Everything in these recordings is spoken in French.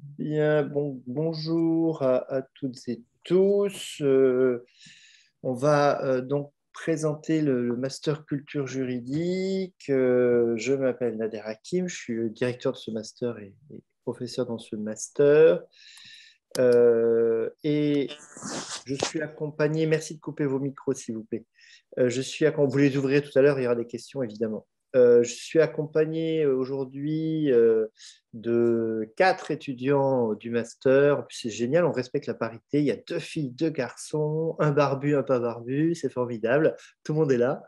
Bien, bonjour à toutes et tous. On va donc présenter le master culture juridique. Je m'appelle Nader Hakim, je suis le directeur de ce master et professeur dans ce master. Et je suis accompagné, merci de couper vos micros s'il vous plaît. Vous les ouvrirez tout à l'heure, il y aura des questions évidemment. Je suis accompagné aujourd'hui de 4 étudiants du master. C'est génial, on respecte la parité. Il y a 2 filles, 2 garçons, un barbu, un pas barbu, c'est formidable. Tout le monde est là,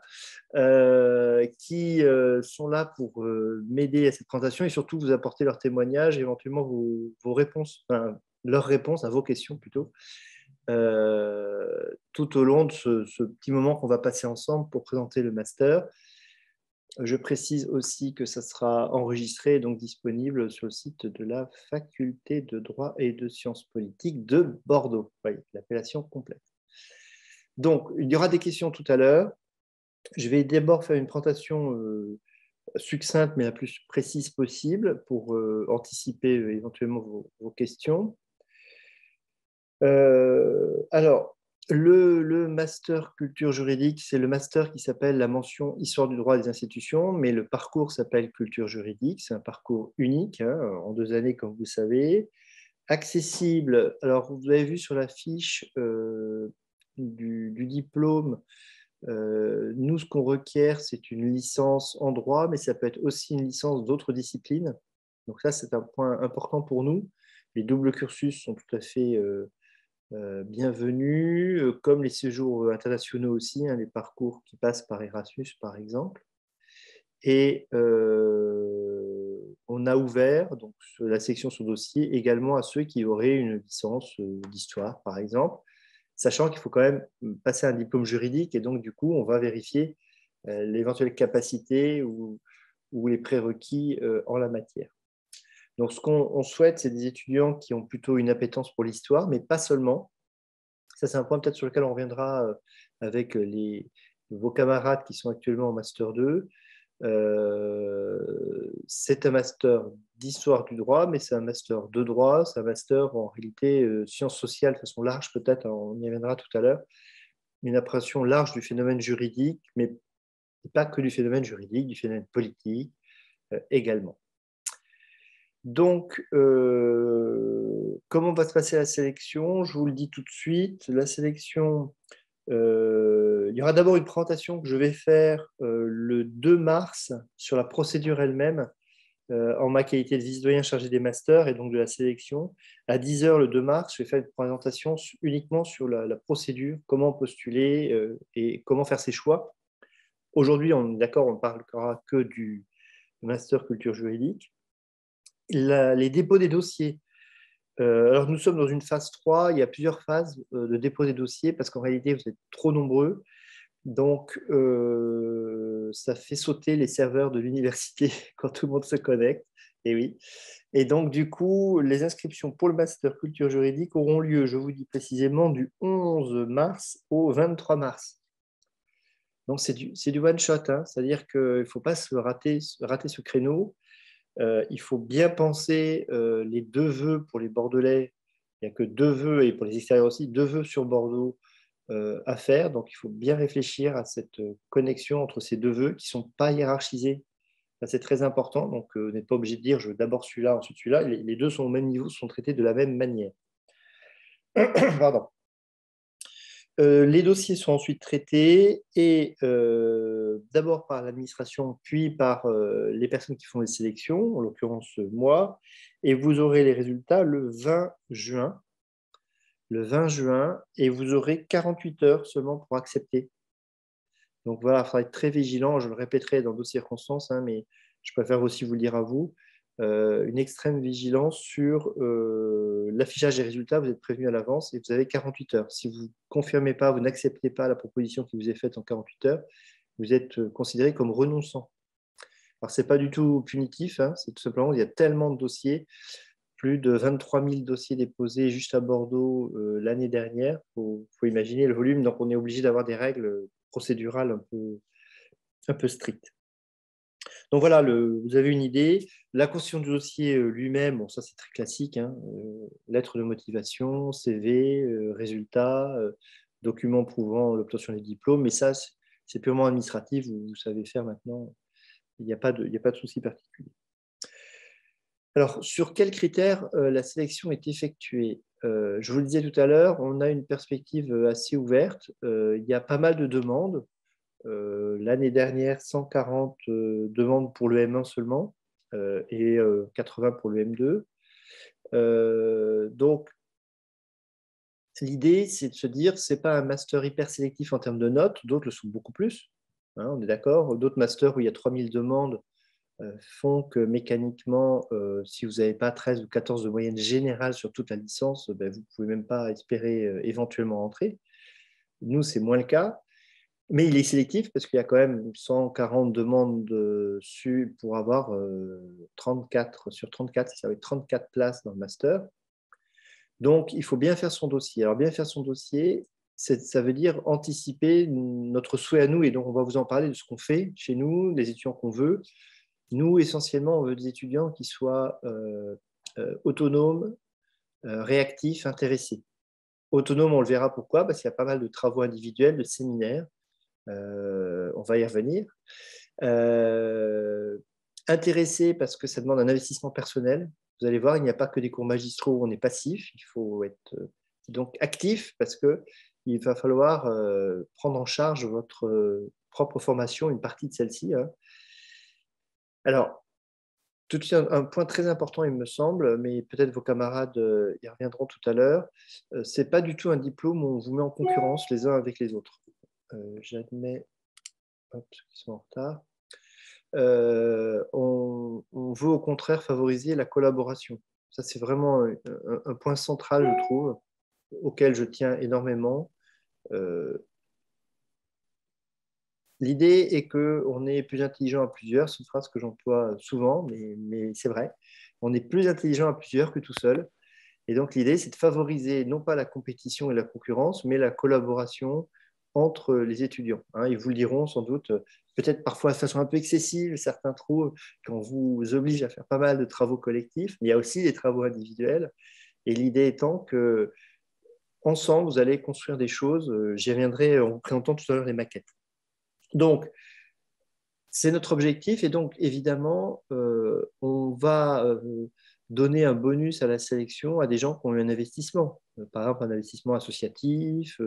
qui sont là pour m'aider à cette présentation et surtout vous apporter leurs témoignages, éventuellement vos réponses, enfin, leurs réponses à vos questions plutôt, tout au long de ce petit moment qu'on va passer ensemble pour présenter le master. Je précise aussi que ça sera enregistré et donc disponible sur le site de la Faculté de droit et de sciences politiques de Bordeaux. Oui, l'appellation complète. Donc, il y aura des questions tout à l'heure. Je vais d'abord faire une présentation succincte mais la plus précise possible pour anticiper éventuellement vos questions. Alors, le master culture juridique, c'est le master qui s'appelle la mention histoire du droit des institutions, mais le parcours s'appelle culture juridique. C'est un parcours unique, hein, en 2 années, comme vous savez. Accessible. Alors, vous avez vu sur la fiche du diplôme, nous, ce qu'on requiert, c'est une licence en droit, mais ça peut être aussi une licence d'autres disciplines. Donc ça, c'est un point important pour nous. Les doubles cursus sont tout à fait bienvenus, comme les séjours internationaux aussi, hein, les parcours qui passent par Erasmus, par exemple. Et on a ouvert donc, la section sur dossier également à ceux qui auraient une licence d'histoire, par exemple, sachant qu'il faut quand même passer un diplôme juridique et donc du coup, on va vérifier l'éventuelle capacité ou les prérequis en la matière. Donc, ce qu'on souhaite, c'est des étudiants qui ont plutôt une appétence pour l'histoire, mais pas seulement. Ça, c'est un point peut-être sur lequel on reviendra avec vos camarades qui sont actuellement en Master 2. C'est un master d'histoire du droit, mais c'est un master de droit, c'est un master en réalité sciences sociales de façon large peut-être, hein, on y reviendra tout à l'heure, une appréhension large du phénomène juridique, mais pas que du phénomène juridique, du phénomène politique également. Donc, comment va se passer la sélection? Je vous le dis tout de suite. La sélection, il y aura d'abord une présentation que je vais faire le 2 mars sur la procédure elle-même en ma qualité de vice-doyen chargé des masters et donc de la sélection. À 10 heures le 2 mars, je vais faire une présentation uniquement sur la procédure, comment postuler et comment faire ses choix. Aujourd'hui, on est d'accord, on ne parlera que du master culture juridique. Les dépôts des dossiers. Alors, nous sommes dans une phase 3. Il y a plusieurs phases de dépôt des dossiers parce qu'en réalité, vous êtes trop nombreux. Donc, ça fait sauter les serveurs de l'université quand tout le monde se connecte. Et oui. Et donc, du coup, les inscriptions pour le master culture juridique auront lieu, je vous dis précisément, du 11 mars au 23 mars. Donc, c'est du one shot, hein. C'est-à-dire qu'il ne faut pas rater ce créneau. Il faut bien penser les 2 vœux pour les Bordelais. Il n'y a que 2 vœux, et pour les extérieurs aussi, 2 vœux sur Bordeaux à faire. Donc, il faut bien réfléchir à cette connexion entre ces 2 vœux qui ne sont pas hiérarchisés. Ça, c'est très important. Donc, vous n'êtes pas obligé de dire je veux d'abord celui-là, ensuite celui-là. Les 2 sont au même niveau, sont traités de la même manière. Pardon. Les dossiers sont ensuite traités et d'abord par l'administration, puis par les personnes qui font les sélections, en l'occurrence moi, et vous aurez les résultats le 20 juin. Le 20 juin, et vous aurez 48 heures seulement pour accepter. Donc voilà, il faudra être très vigilant, je le répéterai dans d'autres circonstances, hein, mais je préfère aussi vous le dire à vous, une extrême vigilance sur l'affichage des résultats. Vous êtes prévenu à l'avance et vous avez 48 heures. Si vous ne confirmez pas, vous n'acceptez pas la proposition qui vous est faite en 48 heures, vous êtes considéré comme renonçant. Alors, ce n'est pas du tout punitif, hein, c'est tout simplement, il y a tellement de dossiers, plus de 23 000 dossiers déposés juste à Bordeaux l'année dernière. Faut imaginer le volume, donc on est obligé d'avoir des règles procédurales un peu strictes. Donc voilà, vous avez une idée. La constitution du dossier lui-même, bon, ça c'est très classique, hein, lettre de motivation, CV, résultats, documents prouvant l'obtention des diplômes, mais ça c'est purement administratif, vous savez faire maintenant, il n'y a pas de souci particulier. Alors, sur quels critères la sélection est effectuée? Je vous le disais tout à l'heure, on a une perspective assez ouverte. Il y a pas mal de demandes. L'année dernière, 140 demandes pour le M1 seulement et 80 pour le M2. Donc, l'idée, c'est de se dire, ce n'est pas un master hyper sélectif en termes de notes, d'autres le sont beaucoup plus, hein, on est d'accord. D'autres masters où il y a 3000 demandes font que mécaniquement, si vous n'avez pas 13 ou 14 de moyenne générale sur toute la licence, ben, vous ne pouvez même pas espérer éventuellement entrer. Nous, c'est moins le cas. Mais il est sélectif parce qu'il y a quand même 140 demandes dessus pour avoir 34 sur 34, ça va être 34 places dans le master. Donc, il faut bien faire son dossier. Alors, bien faire son dossier, ça veut dire anticiper notre souhait à nous. Et donc, on va vous en parler de ce qu'on fait chez nous, des étudiants qu'on veut. Nous, essentiellement, on veut des étudiants qui soient autonomes, réactifs, intéressés. Autonomes, on le verra pourquoi, parce qu'il y a pas mal de travaux individuels, de séminaires. On va y revenir. Intéressés parce que ça demande un investissement personnel. Vous allez voir, il n'y a pas que des cours magistraux où on est passif. Il faut être donc actif parce qu'il va falloir prendre en charge votre propre formation, une partie de celle-ci. Hein. Alors, tout de suite, un point très important, il me semble, mais peut-être vos camarades y reviendront tout à l'heure, ce n'est pas du tout un diplôme où on vous met en concurrence les uns avec les autres. J'admets ceux qui sont en retard. On veut au contraire favoriser la collaboration. Ça, c'est vraiment un point central, je trouve, auquel je tiens énormément. L'idée est qu'on est plus intelligent à plusieurs. C'est une phrase que j'emploie souvent, mais c'est vrai. On est plus intelligent à plusieurs que tout seul. Et donc, l'idée, c'est de favoriser non pas la compétition et la concurrence, mais la collaboration entre les étudiants. Hein. Ils vous le diront sans doute, peut-être parfois de façon un peu excessive, certains trouvent qu'on vous oblige à faire pas mal de travaux collectifs, mais il y a aussi des travaux individuels. Et l'idée étant que ensemble, vous allez construire des choses. J'y reviendrai en vous présentant tout à l'heure les maquettes. Donc, c'est notre objectif et donc évidemment, on va donner un bonus à la sélection à des gens qui ont eu un investissement, par exemple un investissement associatif,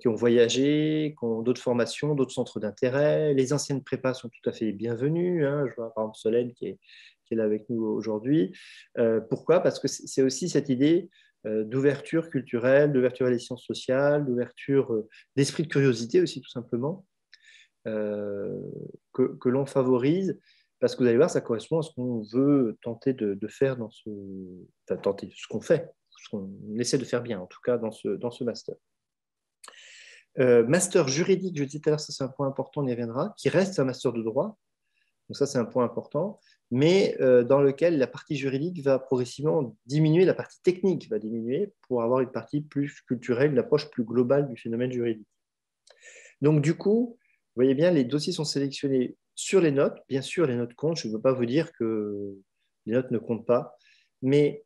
qui ont voyagé, qui ont d'autres formations, d'autres centres d'intérêt. Les anciennes prépas sont tout à fait bienvenues. Hein. Je vois par exemple Solène qui est là avec nous aujourd'hui. Pourquoi? Parce que c'est aussi cette idée d'ouverture culturelle, d'ouverture à les sciences sociales, d'ouverture d'esprit de curiosité aussi tout simplement. Que l'on favorise, parce que vous allez voir, ça correspond à ce qu'on veut tenter de faire dans ce... Enfin, tenter ce qu'on fait, ce qu'on essaie de faire bien, en tout cas dans ce master. Master juridique, je disais tout à l'heure, ça c'est un point important, on y reviendra, qui reste un master de droit, donc ça c'est un point important, mais dans lequel la partie juridique va progressivement diminuer, la partie technique va diminuer pour avoir une partie plus culturelle, une approche plus globale du phénomène juridique. Donc du coup, vous voyez bien, les dossiers sont sélectionnés sur les notes. Bien sûr, les notes comptent. Je ne veux pas vous dire que les notes ne comptent pas. Mais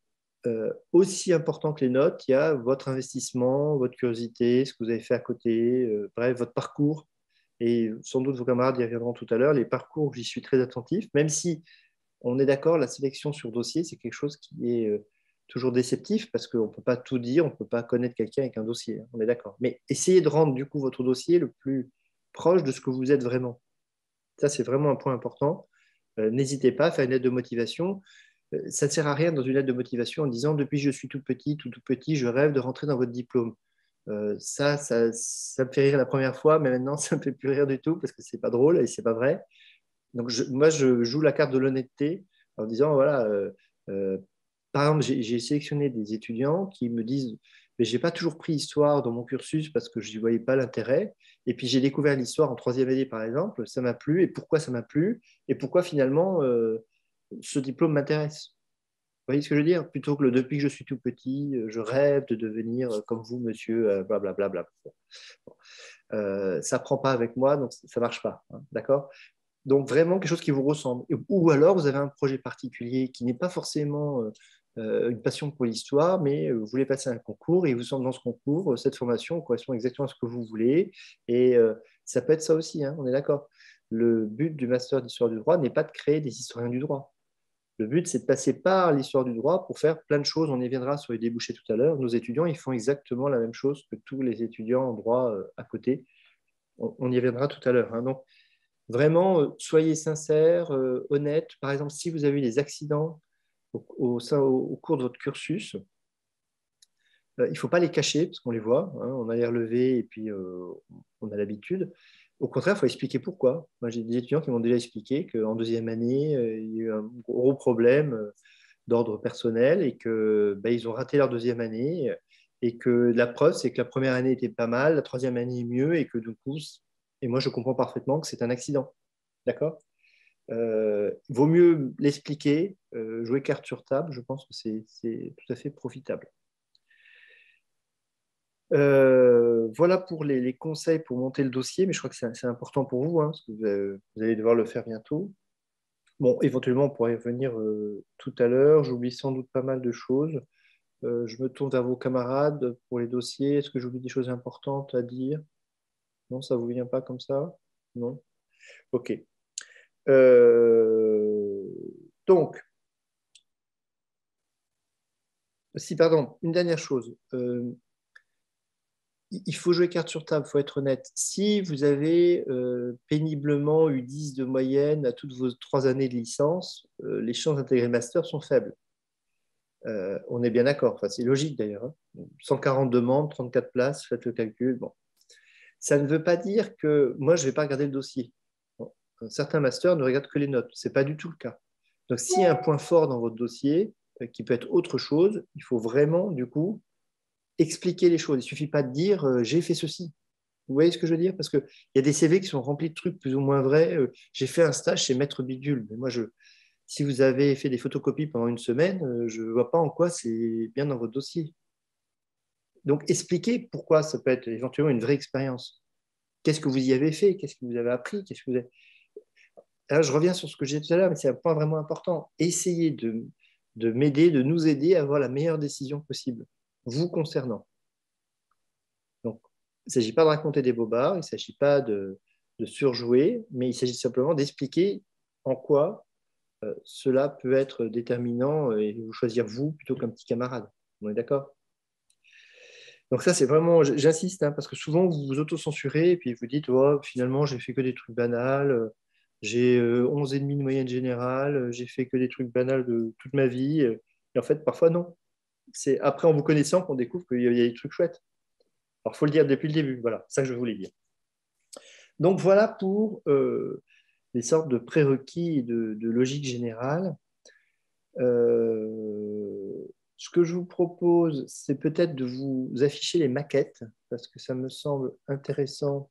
aussi important que les notes, il y a votre investissement, votre curiosité, ce que vous avez fait à côté, bref, votre parcours. Et sans doute vos camarades y reviendront tout à l'heure. Les parcours, j'y suis très attentif, même si on est d'accord, la sélection sur dossier, c'est quelque chose qui est toujours déceptif parce qu'on ne peut pas tout dire, on ne peut pas connaître quelqu'un avec un dossier. On est d'accord. Mais essayez de rendre du coup votre dossier le plus proche de ce que vous êtes vraiment. Ça, c'est vraiment un point important. N'hésitez pas à faire une lettre de motivation. Ça ne sert à rien dans une lettre de motivation en disant depuis que je suis tout petit, tout petit, je rêve de rentrer dans votre diplôme. Ça me fait rire la première fois, mais maintenant, ça ne me fait plus rire du tout parce que ce n'est pas drôle et ce n'est pas vrai. Donc, moi, je joue la carte de l'honnêteté en disant, voilà, euh, par exemple, j'ai sélectionné des étudiants qui me disent, mais je n'ai pas toujours pris histoire dans mon cursus parce que je n'y voyais pas l'intérêt. Et puis, j'ai découvert l'histoire en troisième année, par exemple, ça m'a plu. Et pourquoi ça m'a plu? Et pourquoi, finalement, ce diplôme m'intéresse? Vous voyez ce que je veux dire? Plutôt que depuis que je suis tout petit, je rêve de devenir comme vous, monsieur, blablabla. Bla, bla, bla. Ça ne prend pas avec moi, donc ça ne marche pas. Hein, d'accord? Donc, vraiment quelque chose qui vous ressemble. Ou alors, vous avez un projet particulier qui n'est pas forcément une passion pour l'histoire, mais vous voulez passer un concours et vous semble dans ce concours, cette formation correspond exactement à ce que vous voulez. Et ça peut être ça aussi, hein, on est d'accord. Le but du master d'histoire du droit n'est pas de créer des historiens du droit. Le but, c'est de passer par l'histoire du droit pour faire plein de choses. On y viendra sur les débouchés tout à l'heure. Nos étudiants, ils font exactement la même chose que tous les étudiants en droit à côté. On y reviendra tout à l'heure, hein. Donc, vraiment, soyez sincères, honnêtes. Par exemple, si vous avez eu des accidents au cours de votre cursus, il ne faut pas les cacher parce qu'on les voit, hein, on a les relevés et puis on a l'habitude. Au contraire, il faut expliquer pourquoi. Moi, j'ai des étudiants qui m'ont déjà expliqué qu'en deuxième année, il y a eu un gros problème d'ordre personnel et que ils ont raté leur deuxième année et que la preuve, c'est que la première année était pas mal, la troisième année est mieux et que du coup, et moi, je comprends parfaitement que c'est un accident. D'accord. Il vaut mieux l'expliquer, jouer carte sur table, je pense que c'est tout à fait profitable. Voilà pour les conseils pour monter le dossier, mais je crois que c'est important pour vous, hein, parce que vous allez devoir le faire bientôt. Bon, éventuellement, on pourrait y revenir tout à l'heure. J'oublie sans doute pas mal de choses. Je me tourne vers vos camarades pour les dossiers. Est-ce que j'oublie des choses importantes à dire? Non, ça ne vous vient pas comme ça? Non? Ok. Euh, donc, si, pardon, une dernière chose. Il faut jouer carte sur table, il faut être honnête. Si vous avez péniblement eu 10 de moyenne à toutes vos 3 années de licence, les chances d'intégrer master sont faibles. On est bien d'accord, enfin, c'est logique d'ailleurs, hein. 140 demandes, 34 places, faites le calcul. Bon. Ça ne veut pas dire que moi, je ne vais pas regarder le dossier. Bon. Certains masters ne regardent que les notes. Ce n'est pas du tout le cas. Donc, s'il y a un point fort dans votre dossier, qui peut être autre chose, il faut vraiment, du coup, expliquer les choses. Il ne suffit pas de dire j'ai fait ceci. Vous voyez ce que je veux dire? Parce qu'il y a des CV qui sont remplis de trucs plus ou moins vrais. J'ai fait un stage chez Maître Bidule. Mais moi, si vous avez fait des photocopies pendant une semaine, je ne vois pas en quoi c'est bien dans votre dossier. Donc, expliquez pourquoi ça peut être éventuellement une vraie expérience. Qu'est-ce que vous y avez fait? Qu'est-ce que vous avez appris? Qu'est-ce que vous avez... Alors, je reviens sur ce que j'ai dit tout à l'heure, mais c'est un point vraiment important. Essayez de m'aider, de nous aider à avoir la meilleure décision possible, vous concernant. Donc, il ne s'agit pas de raconter des bobards, il ne s'agit pas de surjouer, mais il s'agit simplement d'expliquer en quoi cela peut être déterminant et vous choisir vous plutôt qu'un petit camarade. On est d'accord? Donc ça, c'est vraiment, j'insiste, hein, parce que souvent, vous vous auto-censurez et puis vous dites, oh, finalement, j'ai fait que des trucs banals, j'ai 11,5 de moyenne générale, j'ai fait que des trucs banals de toute ma vie. Et en fait, parfois, non. C'est après, en vous connaissant, qu'on découvre qu'il y a des trucs chouettes. Alors, il faut le dire depuis le début. Voilà, c'est ça que je voulais dire. Donc, voilà pour les sortes de prérequis et de logique générale. Ce que je vous propose, c'est peut-être de vous afficher les maquettes, parce que ça me semble intéressant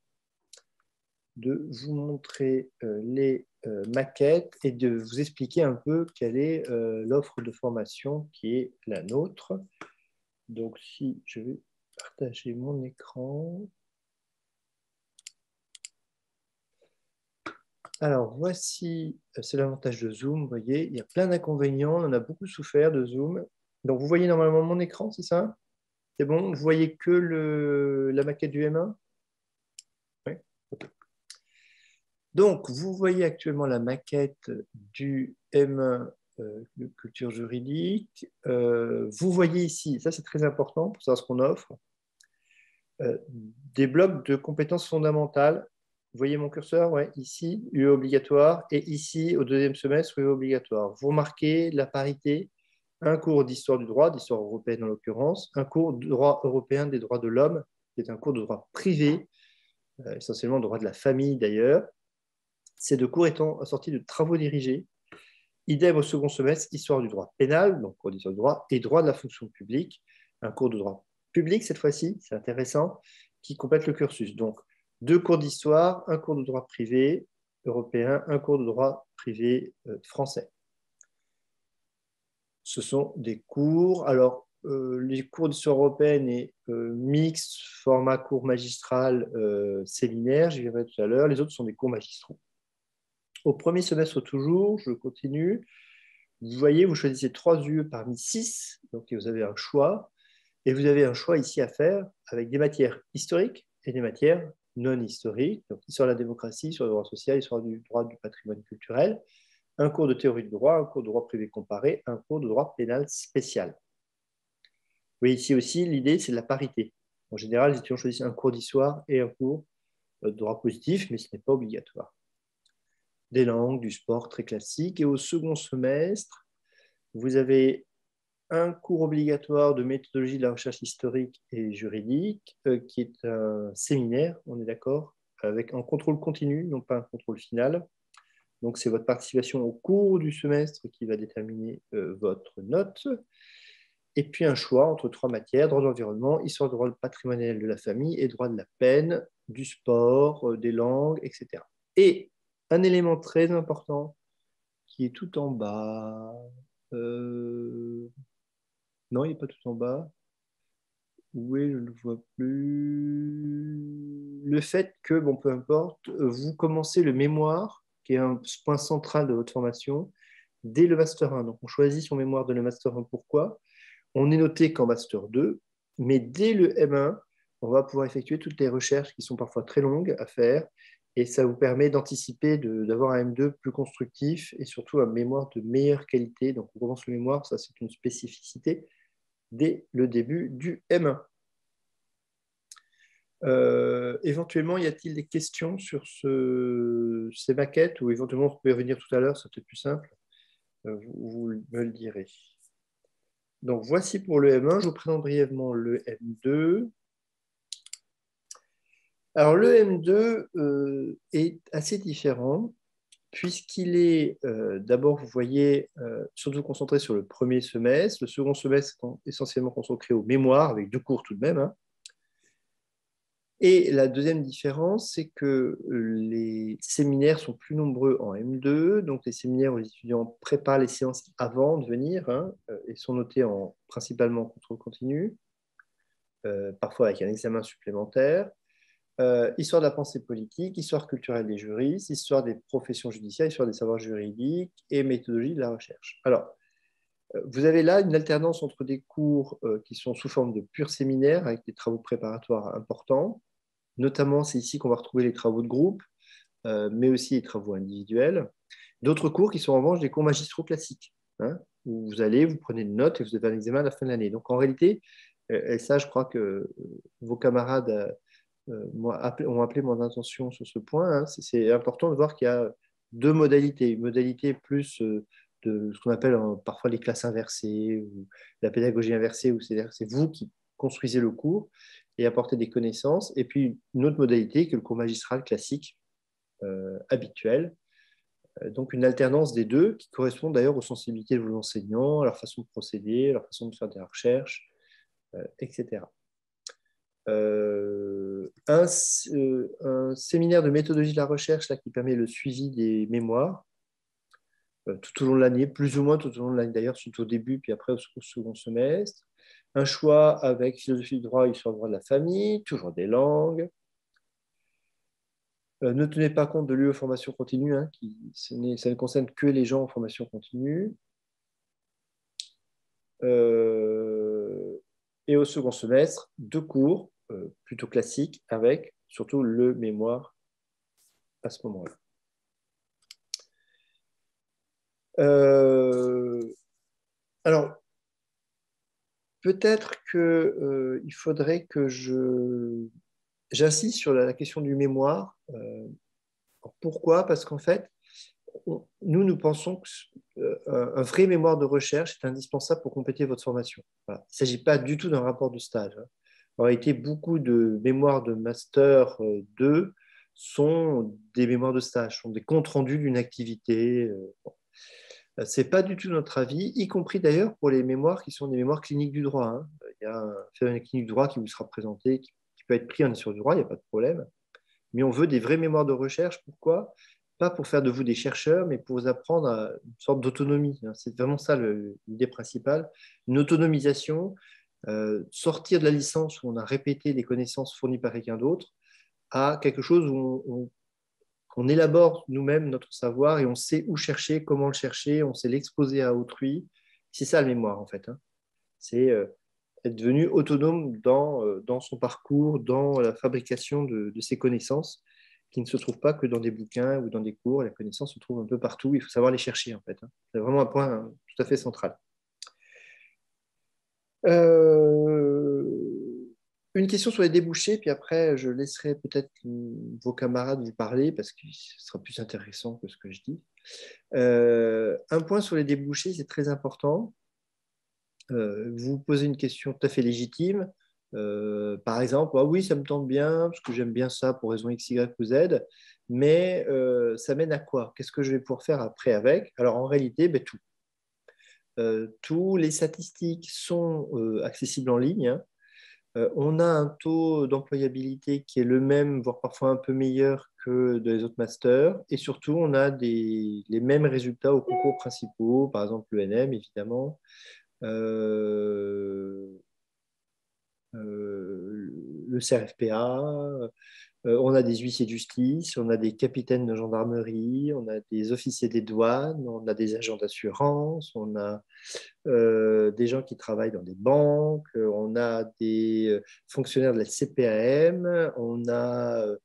de vous montrer les maquettes et de vous expliquer un peu quelle est l'offre de formation qui est la nôtre. Donc, si je vais partager mon écran. Alors, voici, c'est l'avantage de Zoom, vous voyez, il y a plein d'inconvénients, on en a beaucoup souffert de Zoom. Donc, vous voyez normalement mon écran, c'est ça? C'est bon? Vous voyez que la maquette du M1? Oui. Okay. Donc, vous voyez actuellement la maquette du M1 de culture juridique. Vous voyez ici, ça c'est très important pour savoir ce qu'on offre, des blocs de compétences fondamentales. Vous voyez mon curseur? Ouais, ici, UE obligatoire, et ici, au deuxième semestre, UE obligatoire. Vous remarquez la parité, un cours d'histoire du droit, d'histoire européenne en l'occurrence, un cours de droit européen des droits de l'homme, qui est un cours de droit privé, essentiellement droit de la famille d'ailleurs. Ces deux cours étant assortis de travaux dirigés. Idem au second semestre, histoire du droit pénal, donc cours d'histoire du droit, et droit de la fonction publique, un cours de droit public cette fois-ci, c'est intéressant, qui complète le cursus. Donc, 2 cours d'histoire, un cours de droit privé européen, un cours de droit privé français. Ce sont des cours, alors les cours d'histoire européenne est mixte, format cours magistral, séminaire, j'y reviendrai tout à l'heure, les autres sont des cours magistraux. Au premier semestre toujours, je continue. Vous voyez, vous choisissez 3 UE parmi 6, donc vous avez un choix. Et vous avez un choix ici à faire avec des matières historiques et des matières non historiques, donc histoire de la démocratie, histoire du droit social, histoire du droit du patrimoine culturel, un cours de théorie du droit, un cours de droit privé comparé, un cours de droit pénal spécial. Vous voyez ici aussi, l'idée, c'est de la parité. En général, les étudiants choisissent un cours d'histoire et un cours de droit positif, mais ce n'est pas obligatoire. Des langues, du sport, très classique. Et au second semestre, vous avez un cours obligatoire de méthodologie de la recherche historique et juridique, qui est un séminaire, on est d'accord, avec un contrôle continu, non pas un contrôle final. Donc, c'est votre participation au cours du semestre qui va déterminer votre note. Et puis, un choix entre 3 matières, droit de l'environnement, histoire du droit patrimonial de la famille et droit de la peine, du sport, des langues, etc. Et un élément très important qui est tout en bas. Non, il n'est pas tout en bas. Oui, je ne le vois plus. Le fait que, bon, peu importe, vous commencez le mémoire, qui est un point central de votre formation, dès le Master 1. Donc, on choisit son mémoire de le Master 1. Pourquoi? On est noté qu'en Master 2, mais dès le M1, on va pouvoir effectuer toutes les recherches qui sont parfois très longues à faire, et ça vous permet d'anticiper, d'avoir un M2 plus constructif, et surtout un mémoire de meilleure qualité. Donc, on commence le mémoire, ça c'est une spécificité dès le début du M1. Éventuellement, y a-t-il des questions sur ces maquettes ou éventuellement, vous pouvez revenir tout à l'heure, c'est peut-être plus simple. Vous me le direz. Donc, voici pour le M1. Je vous présente brièvement le M2. Alors, le M2 est assez différent puisqu'il est, d'abord, vous voyez, surtout concentré sur le premier semestre. Le second semestre est essentiellement consacré aux mémoires, avec 2 cours tout de même, hein. Et la deuxième différence, c'est que les séminaires sont plus nombreux en M2. Donc, les séminaires où les étudiants préparent les séances avant de venir, hein, et sont notés principalement en contrôle continu, parfois avec un examen supplémentaire. Histoire de la pensée politique, histoire culturelle des juristes, histoire des professions judiciaires, histoire des savoirs juridiques et méthodologie de la recherche. Alors, vous avez là une alternance entre des cours qui sont sous forme de purs séminaires avec des travaux préparatoires importants. Notamment, c'est ici qu'on va retrouver les travaux de groupe, mais aussi les travaux individuels. D'autres cours qui sont en revanche des cours magistraux classiques, hein, où vous allez, vous prenez une note et vous avez un examen à la fin de l'année. Donc en réalité, et ça, je crois que vos camarades ont appelé mon attention sur ce point, hein, c'est important de voir qu'il y a 2 modalités. Une modalité plus de ce qu'on appelle parfois les classes inversées ou la pédagogie inversée, où c'est vous qui construisez le cours et apportez des connaissances. Et puis une autre modalité que le cours magistral classique habituel. Donc une alternance des deux qui correspond d'ailleurs aux sensibilités de vos enseignants, à leur façon de procéder, à leur façon de faire des recherches, etc. Un séminaire de méthodologie de la recherche là, qui permet le suivi des mémoires tout au long de l'année, plus ou moins tout au long de l'année d'ailleurs, surtout au début, puis après au second semestre. Un choix avec philosophie du droit et histoire du droit de la famille, toujours des langues. Ne tenez pas compte de l'UE formation continue, hein, ça ne concerne que les gens en formation continue. Et au second semestre, 2 cours plutôt classiques avec surtout le mémoire à ce moment-là. Alors, peut-être qu'il faudrait que j'insiste sur la question du mémoire. Pourquoi? Parce qu'en fait, nous pensons qu'un vrai mémoire de recherche est indispensable pour compléter votre formation. Voilà. Il ne s'agit pas du tout d'un rapport de stage, hein. En réalité, beaucoup de mémoires de Master 2 sont des mémoires de stage, sont des comptes rendus d'une activité. Bon. Ce n'est pas du tout notre avis, y compris d'ailleurs pour les mémoires qui sont des mémoires cliniques du droit, hein. Il y a un phénomène clinique du droit qui vous sera présenté, qui peut être pris en sur du droit, il n'y a pas de problème. Mais on veut des vraies mémoires de recherche. Pourquoi? Pas pour faire de vous des chercheurs, mais pour vous apprendre à une sorte d'autonomie. C'est vraiment ça l'idée principale. Une autonomisation, sortir de la licence où on a répété les connaissances fournies par quelqu'un d'autre à quelque chose où On élabore nous-mêmes notre savoir et on sait où chercher, comment le chercher, on sait l'exposer à autrui. C'est ça, la mémoire, en fait. Hein. C'est être devenu autonome dans son parcours, dans la fabrication de ses connaissances, qui ne se trouvent pas que dans des bouquins ou dans des cours. La connaissance se trouve un peu partout. Il faut savoir les chercher, en fait. Hein. C'est vraiment un point tout à fait central. Euh, une question sur les débouchés, puis après, je laisserai peut-être vos camarades vous parler parce que ce sera plus intéressant que ce que je dis. Un point sur les débouchés, c'est très important. Vous posez une question tout à fait légitime. Par exemple, ah oui, ça me tente bien, parce que j'aime bien ça pour raison X, Y ou Z, mais ça mène à quoi? Qu'est-ce que je vais pouvoir faire après avec? Alors en réalité, ben, tout. Tous les statistiques sont accessibles en ligne. Hein. On a un taux d'employabilité qui est le même, voire parfois un peu meilleur que dans les autres masters. Et surtout, on a les mêmes résultats aux concours principaux, par exemple l'ENM, évidemment, euh, le CRFPA, on a des huissiers de justice, on a des capitaines de gendarmerie, on a des officiers des douanes, on a des agents d'assurance, on a des gens qui travaillent dans des banques, on a des fonctionnaires de la CPAM, on a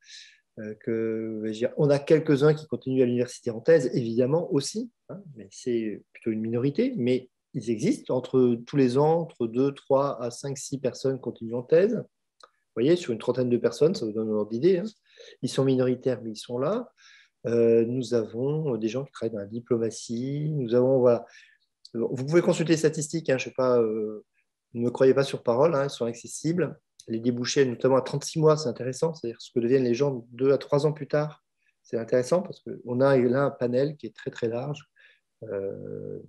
quelques-uns qui continuent à l'université en thèse, évidemment aussi, hein, mais c'est plutôt une minorité, mais ils existent entre tous les ans, entre 2, 3 à 5, 6 personnes continuent en thèse. Vous voyez, sur une trentaine de personnes, ça vous donne un ordre d'idée. Hein. Ils sont minoritaires, mais ils sont là. Nous avons des gens qui travaillent dans la diplomatie. Nous avons, voilà. Vous pouvez consulter les statistiques. Hein, je sais pas, ne me croyez pas sur parole. Hein, elles sont accessibles. Les débouchés, notamment à 36 mois, c'est intéressant. C'est-à-dire ce que deviennent les gens 2 à 3 ans plus tard. C'est intéressant parce qu'on a là un panel qui est très, très large. Euh,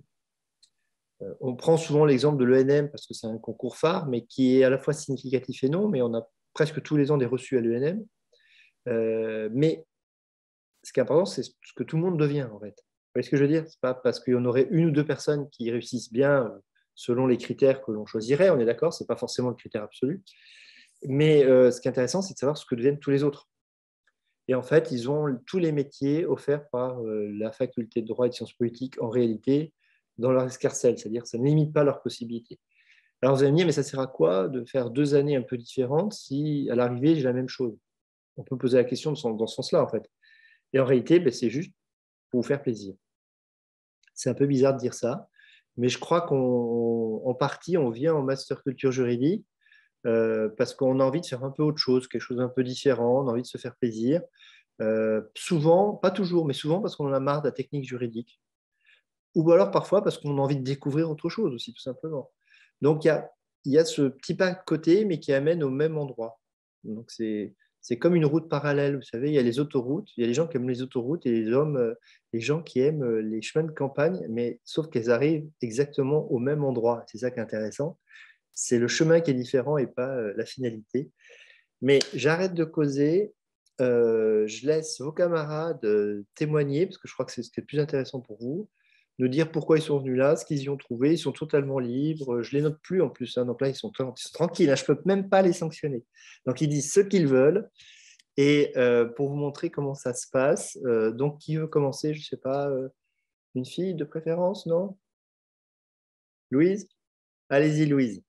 on prend souvent l'exemple de l'ENM parce que c'est un concours phare, mais qui est à la fois significatif et non. Mais on a presque tous les ans des reçus à l'ENM. Mais ce qui est important, c'est ce que tout le monde devient, en fait. Vous voyez ce que je veux dire? C'est pas parce qu'il y en aurait une ou deux personnes qui réussissent bien selon les critères que l'on choisirait, on est d'accord, ce n'est pas forcément le critère absolu. Mais ce qui est intéressant, c'est de savoir ce que deviennent tous les autres. Et en fait, ils ont tous les métiers offerts par la faculté de droit et de sciences politiques en réalité dans leur escarcelle, c'est-à-dire que ça ne limite pas leurs possibilités. Alors vous allez me dire, mais ça sert à quoi de faire 2 années un peu différentes si à l'arrivée j'ai la même chose? On peut poser la question dans ce sens-là, en fait. Et en réalité, ben, c'est juste pour vous faire plaisir. C'est un peu bizarre de dire ça, mais je crois qu'en partie, on vient en master culture juridique parce qu'on a envie de faire un peu autre chose, quelque chose d'un peu différent, on a envie de se faire plaisir. Souvent, pas toujours, mais souvent parce qu'on en a marre de la technique juridique. Ou alors parfois parce qu'on a envie de découvrir autre chose aussi, tout simplement. Donc il y a ce petit pas de côté, mais qui amène au même endroit. Donc c'est comme une route parallèle, vous savez, il y a les autoroutes, il y a les gens qui aiment les autoroutes et les gens qui aiment les chemins de campagne, mais sauf qu'elles arrivent exactement au même endroit. C'est ça qui est intéressant. C'est le chemin qui est différent et pas la finalité. Mais j'arrête de causer. Je laisse vos camarades témoigner, parce que je crois que c'est ce qui est le plus intéressant pour vous, nous dire pourquoi ils sont venus là, ce qu'ils y ont trouvé. Ils sont totalement libres. Je ne les note plus en plus. Hein. Donc là, ils sont tranquilles. Hein. Je ne peux même pas les sanctionner. Donc ils disent ce qu'ils veulent. Et pour vous montrer comment ça se passe, donc qui veut commencer? Je ne sais pas, une fille de préférence, non? Louise? Allez-y, Louise.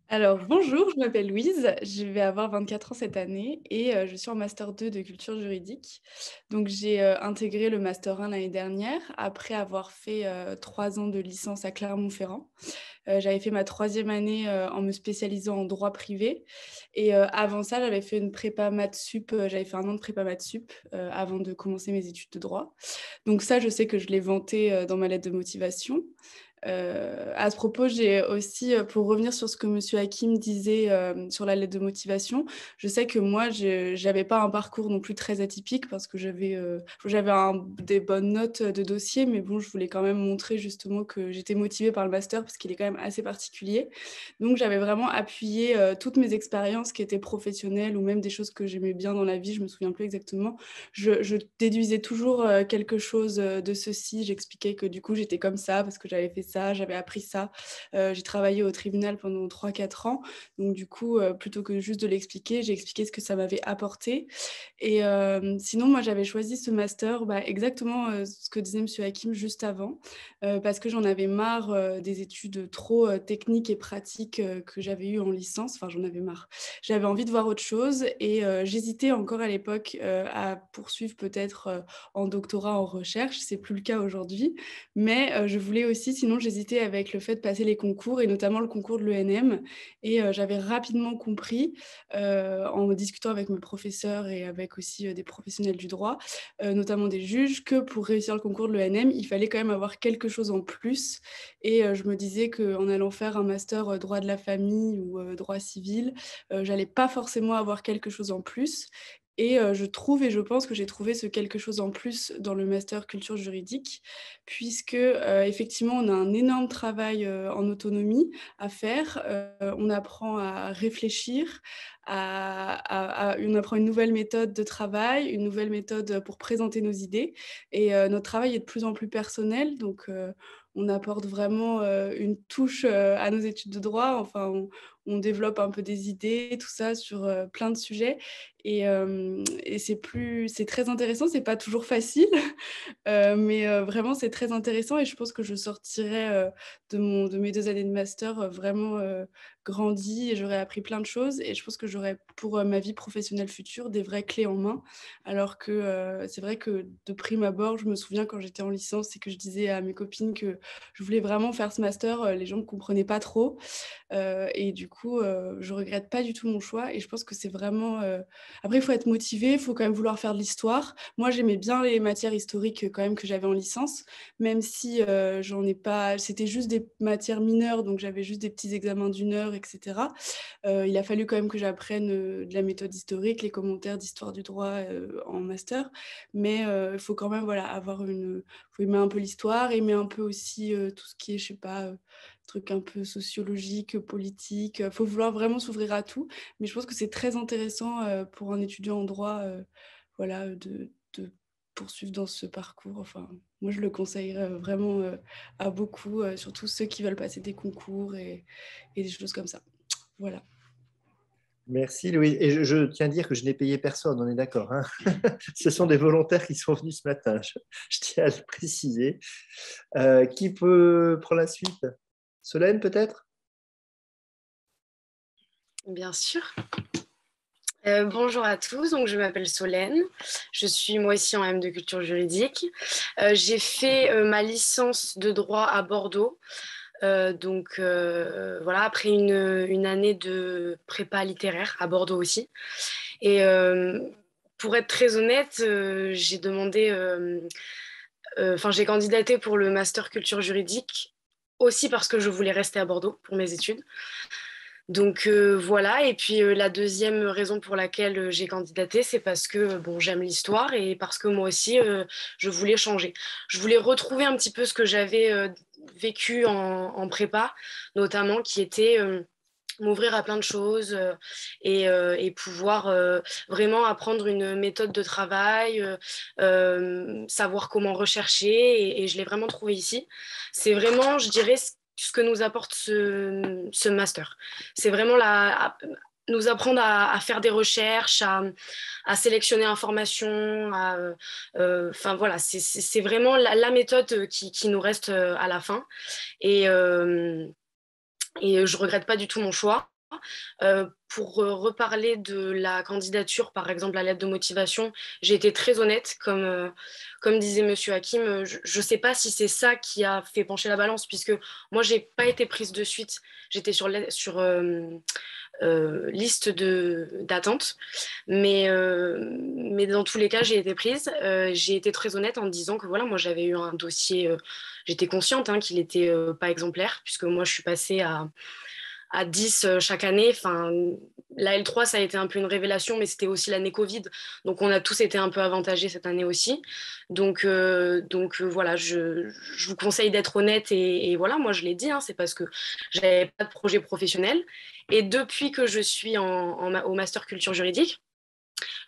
Alors, bonjour, je m'appelle Louise, je vais avoir 24 ans cette année et je suis en Master 2 de culture juridique. Donc, j'ai intégré le Master 1 l'année dernière après avoir fait 3 ans de licence à Clermont-Ferrand. J'avais fait ma troisième année en me spécialisant en droit privé. Et avant ça, j'avais fait une prépa maths sup, j'avais fait 1 an de prépa maths sup avant de commencer mes études de droit. Donc ça, je sais que je l'ai vanté dans ma lettre de motivation. À ce propos, j'ai aussi, pour revenir sur ce que Monsieur Hakim disait sur la lettre de motivation, je sais que moi, je n'avais pas un parcours non plus très atypique parce que j'avais des bonnes notes de dossier, mais bon, je voulais quand même montrer justement que j'étais motivée par le master parce qu'il est quand même assez particulier. Donc, j'avais vraiment appuyé toutes mes expériences qui étaient professionnelles ou même des choses que j'aimais bien dans la vie, je me souviens plus exactement. Je déduisais toujours quelque chose de ceci. J'expliquais que du coup, j'étais comme ça parce que j'avais fait ça, j'avais appris ça. J'ai travaillé au tribunal pendant 3-4 ans. Donc du coup, plutôt que juste de l'expliquer, j'ai expliqué ce que ça m'avait apporté. Et sinon, moi, j'avais choisi ce master, exactement ce que disait monsieur Hakim juste avant, parce que j'en avais marre des études trop techniques et pratiques que j'avais eues en licence. Enfin, j'en avais marre. J'avais envie de voir autre chose et j'hésitais encore à l'époque à poursuivre peut-être en doctorat, en recherche. C'est plus le cas aujourd'hui. Mais je voulais aussi, sinon j'hésitais avec le fait de passer les concours et notamment le concours de l'ENM. Et j'avais rapidement compris, en discutant avec mes professeurs et avec aussi des professionnels du droit, notamment des juges, que pour réussir le concours de l'ENM, il fallait quand même avoir quelque chose en plus. Et je me disais qu'en allant faire un master droit de la famille ou droit civil, j'allais pas forcément avoir quelque chose en plus. Et je trouve et je pense que j'ai trouvé ce quelque chose en plus dans le master culture juridique, puisque effectivement, on a un énorme travail en autonomie à faire. On apprend à réfléchir, on apprend une nouvelle méthode de travail, une nouvelle méthode pour présenter nos idées. Et notre travail est de plus en plus personnel, donc on apporte vraiment une touche à nos études de droit. Enfin, on développe un peu des idées, tout ça, sur plein de sujets. Et c'est très intéressant, c'est pas toujours facile, mais vraiment c'est très intéressant et je pense que je sortirai de mes 2 années de master vraiment grandie et j'aurais appris plein de choses et je pense que j'aurais pour ma vie professionnelle future des vraies clés en main. Alors que c'est vrai que de prime abord, je me souviens quand j'étais en licence et que je disais à mes copines que je voulais vraiment faire ce master, les gens ne comprenaient pas trop. Et du coup, je regrette pas du tout mon choix et je pense que c'est vraiment... Après, il faut être motivé, il faut quand même vouloir faire de l'histoire. Moi, j'aimais bien les matières historiques quand même que j'avais en licence, même si j'en ai pas... C'était juste des matières mineures, donc j'avais juste des petits examens d'1 heure, etc. Il a fallu quand même que j'apprenne de la méthode historique, les commentaires d'histoire du droit en master, mais il faut quand même voilà, faut aimer un peu l'histoire, aimer un peu aussi tout ce qui est, je sais pas, trucs un peu sociologiques, politiques. Il faut vouloir vraiment s'ouvrir à tout, mais je pense que c'est très intéressant pour un étudiant en droit voilà, de poursuivre dans ce parcours. Enfin, moi, je le conseillerais vraiment à beaucoup, surtout ceux qui veulent passer des concours et des choses comme ça. Voilà. Merci Louise. Et je tiens à dire que je n'ai payé personne, on est d'accord, hein. Ce sont des volontaires qui sont venus ce matin, je tiens à le préciser. Qui peut prendre la suite? Solène peut-être? Bien sûr. Bonjour à tous, donc je m'appelle Solène, je suis moi aussi en M de culture juridique. J'ai fait ma licence de droit à Bordeaux, voilà, après une année de prépa littéraire à Bordeaux aussi. Et pour être très honnête, j'ai candidaté pour le master culture juridique aussi parce que je voulais rester à Bordeaux pour mes études. Donc voilà, et puis la deuxième raison pour laquelle j'ai candidaté, c'est parce que bon, j'aime l'histoire et parce que moi aussi, je voulais changer. Je voulais retrouver un petit peu ce que j'avais vécu en prépa, notamment qui était m'ouvrir à plein de choses et pouvoir vraiment apprendre une méthode de travail, savoir comment rechercher, et je l'ai vraiment trouvé ici. C'est vraiment, je dirais, ce que nous apporte ce master. C'est vraiment nous apprendre à faire des recherches, à sélectionner l'information, enfin voilà, c'est vraiment la méthode qui nous reste à la fin. Et, euh, et je regrette pas du tout mon choix. Pour reparler de la candidature, par exemple la lettre de motivation, j'ai été très honnête, comme disait Monsieur Hakim. Je ne sais pas si c'est ça qui a fait pencher la balance, puisque moi j'ai pas été prise de suite. J'étais sur liste d'attente, mais dans tous les cas j'ai été prise. J'ai été très honnête en disant que voilà, moi j'avais eu un dossier, j'étais consciente qu'il était pas exemplaire, puisque moi je suis passée à 10 chaque année. Enfin, la L3, ça a été un peu une révélation, mais c'était aussi l'année Covid. Donc, on a tous été un peu avantagés cette année aussi. Donc voilà, je vous conseille d'être honnête. Et voilà, moi, je l'ai dit, c'est parce que j'avais pas de projet professionnel. Et depuis que je suis au Master Culture Juridique,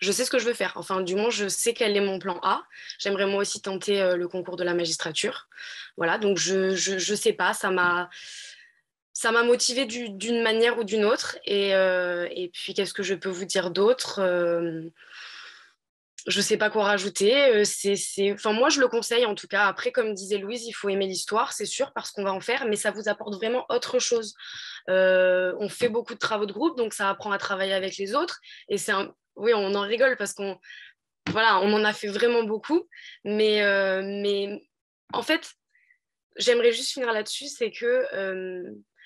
je sais ce que je veux faire. Enfin, du moins, je sais quel est mon plan A. J'aimerais moi aussi tenter le concours de la magistrature. Voilà, donc je sais pas, ça m'a motivée d'une manière ou d'une autre. Et puis, qu'est-ce que je peux vous dire d'autre? Je sais pas quoi rajouter. Enfin, moi, je le conseille en tout cas. Après, comme disait Louise, il faut aimer l'histoire, c'est sûr, parce qu'on va en faire, mais ça vous apporte vraiment autre chose. On fait beaucoup de travaux de groupe, donc ça apprend à travailler avec les autres. Et oui, on en rigole parce qu'on voilà, on en a fait vraiment beaucoup. Mais en fait, j'aimerais juste finir là-dessus, c'est que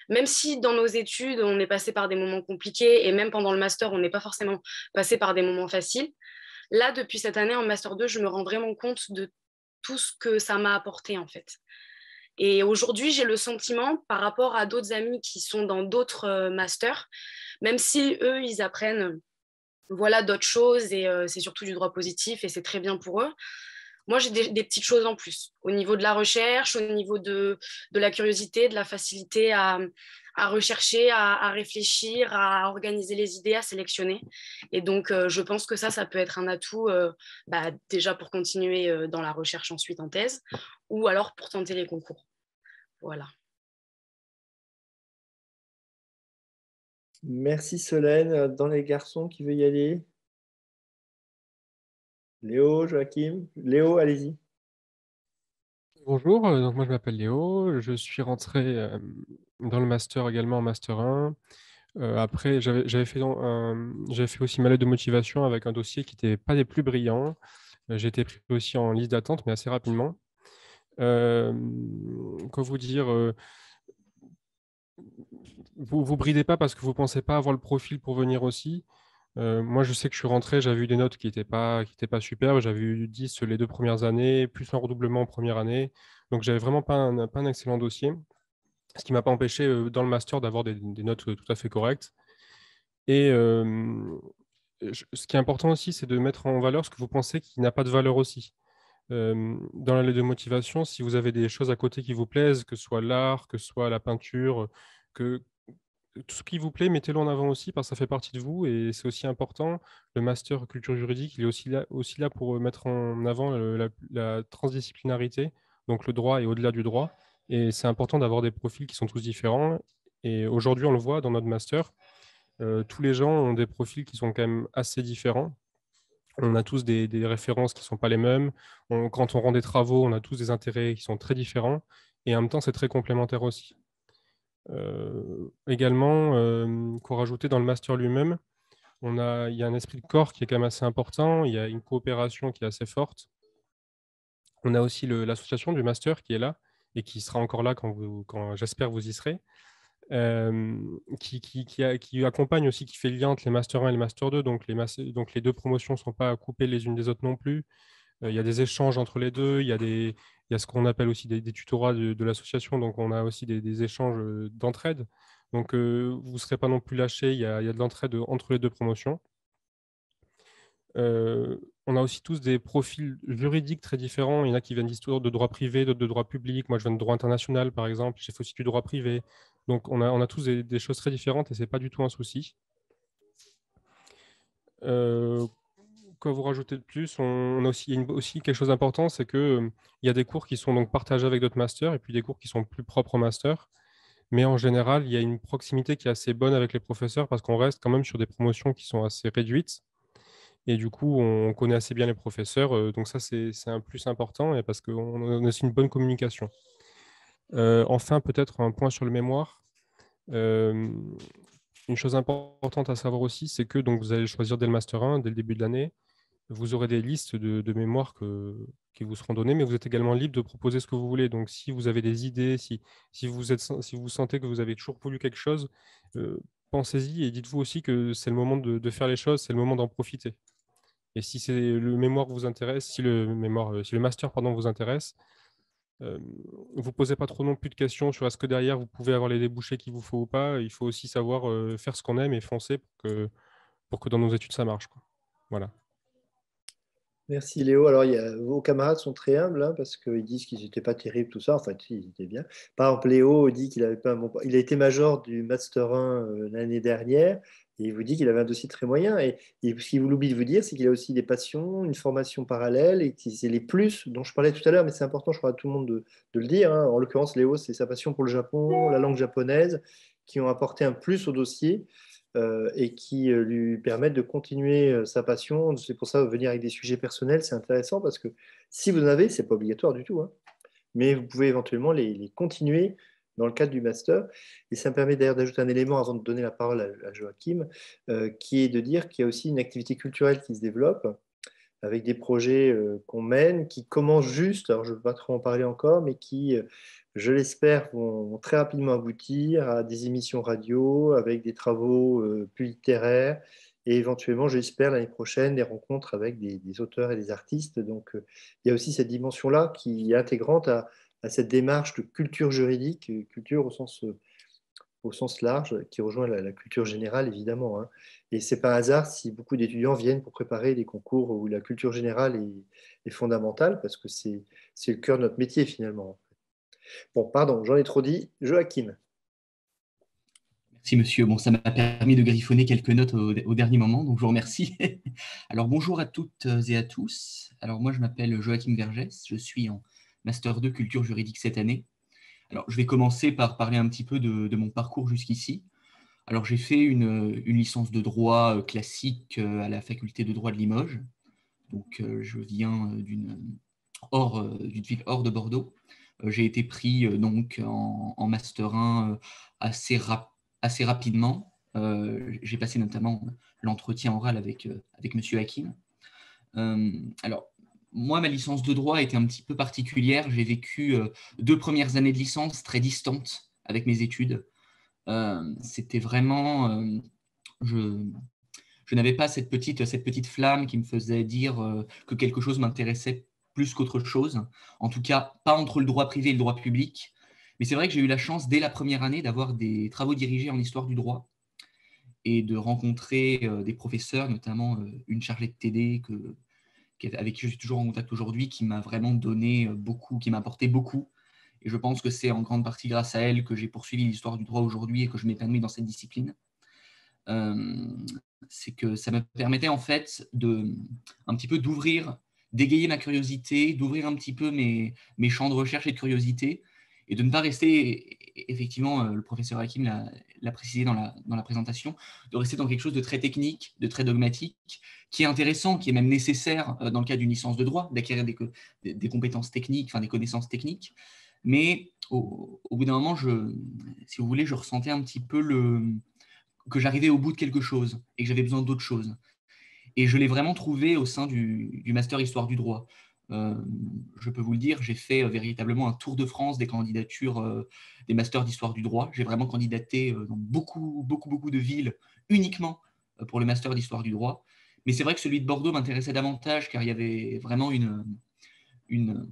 même si dans nos études, on est passé par des moments compliqués et même pendant le master, on n'est pas forcément passé par des moments faciles, là, depuis cette année en master 2, je me rends vraiment compte de tout ce que ça m'a apporté en fait. Et aujourd'hui, j'ai le sentiment, par rapport à d'autres amis qui sont dans d'autres masters, même si eux, ils apprennent voilà, d'autres choses et c'est surtout du droit positif et c'est très bien pour eux. Moi, j'ai des petites choses en plus au niveau de la recherche, au niveau de la curiosité, de la facilité à rechercher, à réfléchir, à organiser les idées, à sélectionner. Et donc, je pense que ça peut être un atout déjà pour continuer dans la recherche ensuite en thèse ou alors pour tenter les concours. Voilà. Merci Solène. Dans les garçons, qui veut y aller? Léo, Joachim? Léo, allez-y. Bonjour, donc moi je m'appelle Léo, je suis rentré dans le master également en master 1. Après, j'avais fait aussi ma lettre de motivation avec un dossier qui n'était pas des plus brillants. J'ai été pris aussi en liste d'attente, mais assez rapidement. Quoi vous dire, vous bridez pas parce que vous pensez pas avoir le profil pour venir aussi. Moi, je sais que je suis rentré, j'avais eu des notes qui étaient pas superbes. J'avais eu 10 les 2 premières années, plus un redoublement en première année. Donc, j'avais vraiment pas un excellent dossier, ce qui m'a pas empêché dans le master d'avoir des notes tout à fait correctes. Et ce qui est important aussi, c'est de mettre en valeur ce que vous pensez qui n'a pas de valeur aussi. Dans la lettre de motivation, si vous avez des choses à côté qui vous plaisent, que ce soit l'art, que ce soit la peinture, que tout ce qui vous plaît, mettez-le en avant aussi parce que ça fait partie de vous et c'est aussi important. Le master culture juridique, il est aussi là pour mettre en avant la transdisciplinarité, donc le droit et au-delà du droit. Et c'est important d'avoir des profils qui sont tous différents. Et aujourd'hui, on le voit dans notre master, tous les gens ont des profils qui sont quand même assez différents. On a tous des références qui ne sont pas les mêmes. Quand on rend des travaux, on a tous des intérêts qui sont très différents. Et en même temps, c'est très complémentaire aussi. Également, qu'on rajouter dans le master lui-même, il y a un esprit de corps qui est quand même assez important, il y a une coopération qui est assez forte. On a aussi l'association du master qui est là et qui sera encore là quand j'espère vous y serez, qui accompagne aussi, qui fait le lien entre les master 1 et les master 2, donc les deux promotions ne sont pas coupées les unes des autres non plus. Il y a des échanges entre les deux, il y a ce qu'on appelle aussi des tutorats de l'association, donc on a aussi des échanges d'entraide. Donc vous ne serez pas non plus lâchés, il y a de l'entraide entre les deux promotions. On a aussi tous des profils juridiques très différents. Il y en a qui viennent d'histoire de droit privé, d'autres de droit public. Moi, je viens de droit international, par exemple. J'ai fait aussi du droit privé. Donc, on a tous des choses très différentes et ce n'est pas du tout un souci. Quoi vous rajouter de plus? On a aussi, il y a aussi quelque chose d'important, c'est que il y a des cours qui sont donc partagés avec d'autres masters et puis des cours qui sont plus propres au master. Mais en général, il y a une proximité qui est assez bonne avec les professeurs parce qu'on reste quand même sur des promotions qui sont assez réduites. Et du coup, on connaît assez bien les professeurs. Donc ça, c'est un plus important et parce qu'on a aussi une bonne communication. Enfin, peut-être un point sur le mémoire. Euh, une chose importante à savoir aussi, c'est que donc, vous allez choisir dès le Master 1, dès le début de l'année. Vous aurez des listes de mémoires qui vous seront données, mais vous êtes également libre de proposer ce que vous voulez. Donc, si vous avez des idées, si vous sentez que vous avez toujours voulu quelque chose, pensez-y et dites-vous aussi que c'est le moment de faire les choses, c'est le moment d'en profiter. Et si c'est le mémoire vous intéresse, si le master pardon, vous intéresse, vous ne posez pas trop non plus de questions sur est-ce que derrière vous pouvez avoir les débouchés qu'il vous faut ou pas. Il faut aussi savoir faire ce qu'on aime et foncer pour que dans nos études ça marche, quoi. Voilà. Merci Léo. Alors, vos camarades sont très humbles hein, parce qu'ils disent qu'ils n'étaient pas terribles, tout ça. Enfin, si, ils étaient bien. Par exemple, Léo dit qu'il avait pas un bon... Il a été major du Master 1 l'année dernière, Et il vous dit qu'il avait un dossier très moyen. Et ce qu'il oublie de vous dire, c'est qu'il a aussi des passions, une formation parallèle, et que c'est les plus dont je parlais tout à l'heure, mais c'est important, je crois, à tout le monde de le dire, hein. En l'occurrence, Léo, c'est sa passion pour le Japon, la langue japonaise, qui ont apporté un plus au dossier et qui lui permettent de continuer sa passion. C'est pour ça, venir avec des sujets personnels, c'est intéressant parce que si vous en avez, c'est pas obligatoire du tout, hein, mais vous pouvez éventuellement les continuer dans le cadre du master. Et ça me permet d'ailleurs d'ajouter un élément avant de donner la parole à Joachim, qui est de dire qu'il y a aussi une activité culturelle qui se développe avec des projets qu'on mène, qui commencent juste, alors je ne peux pas trop en parler encore, mais qui, je l'espère, vont très rapidement aboutir à des émissions radio, avec des travaux plus littéraires, et éventuellement, j'espère, l'année prochaine, des rencontres avec des auteurs et des artistes. Donc, il y a aussi cette dimension-là qui est intégrante à cette démarche de culture juridique, culture au sens large, qui rejoint la culture générale, évidemment, hein. Et ce n'est pas un hasard si beaucoup d'étudiants viennent pour préparer des concours où la culture générale est fondamentale, parce que c'est le cœur de notre métier, finalement. Bon, pardon, j'en ai trop dit. Joachim. Merci, monsieur. Bon, ça m'a permis de griffonner quelques notes au dernier moment, donc je vous remercie. Alors, bonjour à toutes et à tous. Alors, moi, je m'appelle Joachim Vergès. Je suis en Master 2 Culture Juridique cette année. Alors, je vais commencer par parler un petit peu de mon parcours jusqu'ici. Alors, j'ai fait une licence de droit classique à la faculté de droit de Limoges. Donc, je viens d'une ville hors de Bordeaux. J'ai été pris donc en Master 1 assez rapidement. J'ai passé notamment l'entretien oral avec Monsieur Hakim. Alors, moi, ma licence de droit était un petit peu particulière. J'ai vécu 2 premières années de licence très distantes avec mes études. C'était vraiment… je n'avais pas cette petite flamme qui me faisait dire que quelque chose m'intéressait plus qu'autre chose. En tout cas, pas entre le droit privé et le droit public. Mais c'est vrai que j'ai eu la chance, dès la première année, d'avoir des travaux dirigés en histoire du droit et de rencontrer des professeurs, notamment une chargée de TD avec qui je suis toujours en contact aujourd'hui, qui m'a vraiment donné beaucoup, qui m'a apporté beaucoup. Et je pense que c'est en grande partie grâce à elle que j'ai poursuivi l'histoire du droit aujourd'hui et que je m'épanouis dans cette discipline. C'est que ça me permettait en fait un petit peu d'égayer ma curiosité, d'ouvrir un petit peu mes champs de recherche et de curiosité, et de ne pas rester, effectivement, le professeur Hakim l'a précisé dans la présentation, de rester dans quelque chose de très technique, de très dogmatique, qui est intéressant, qui est même nécessaire dans le cadre d'une licence de droit, d'acquérir des compétences techniques, enfin des connaissances techniques. Mais au bout d'un moment, si vous voulez, je ressentais un petit peu que j'arrivais au bout de quelque chose et que j'avais besoin d'autre chose. Et je l'ai vraiment trouvé au sein du Master Histoire du droit. Je peux vous le dire, j'ai fait véritablement un tour de France des candidatures des Masters d'Histoire du droit. J'ai vraiment candidaté dans beaucoup de villes uniquement pour le Master d'Histoire du droit. Mais c'est vrai que celui de Bordeaux m'intéressait davantage car il y avait vraiment une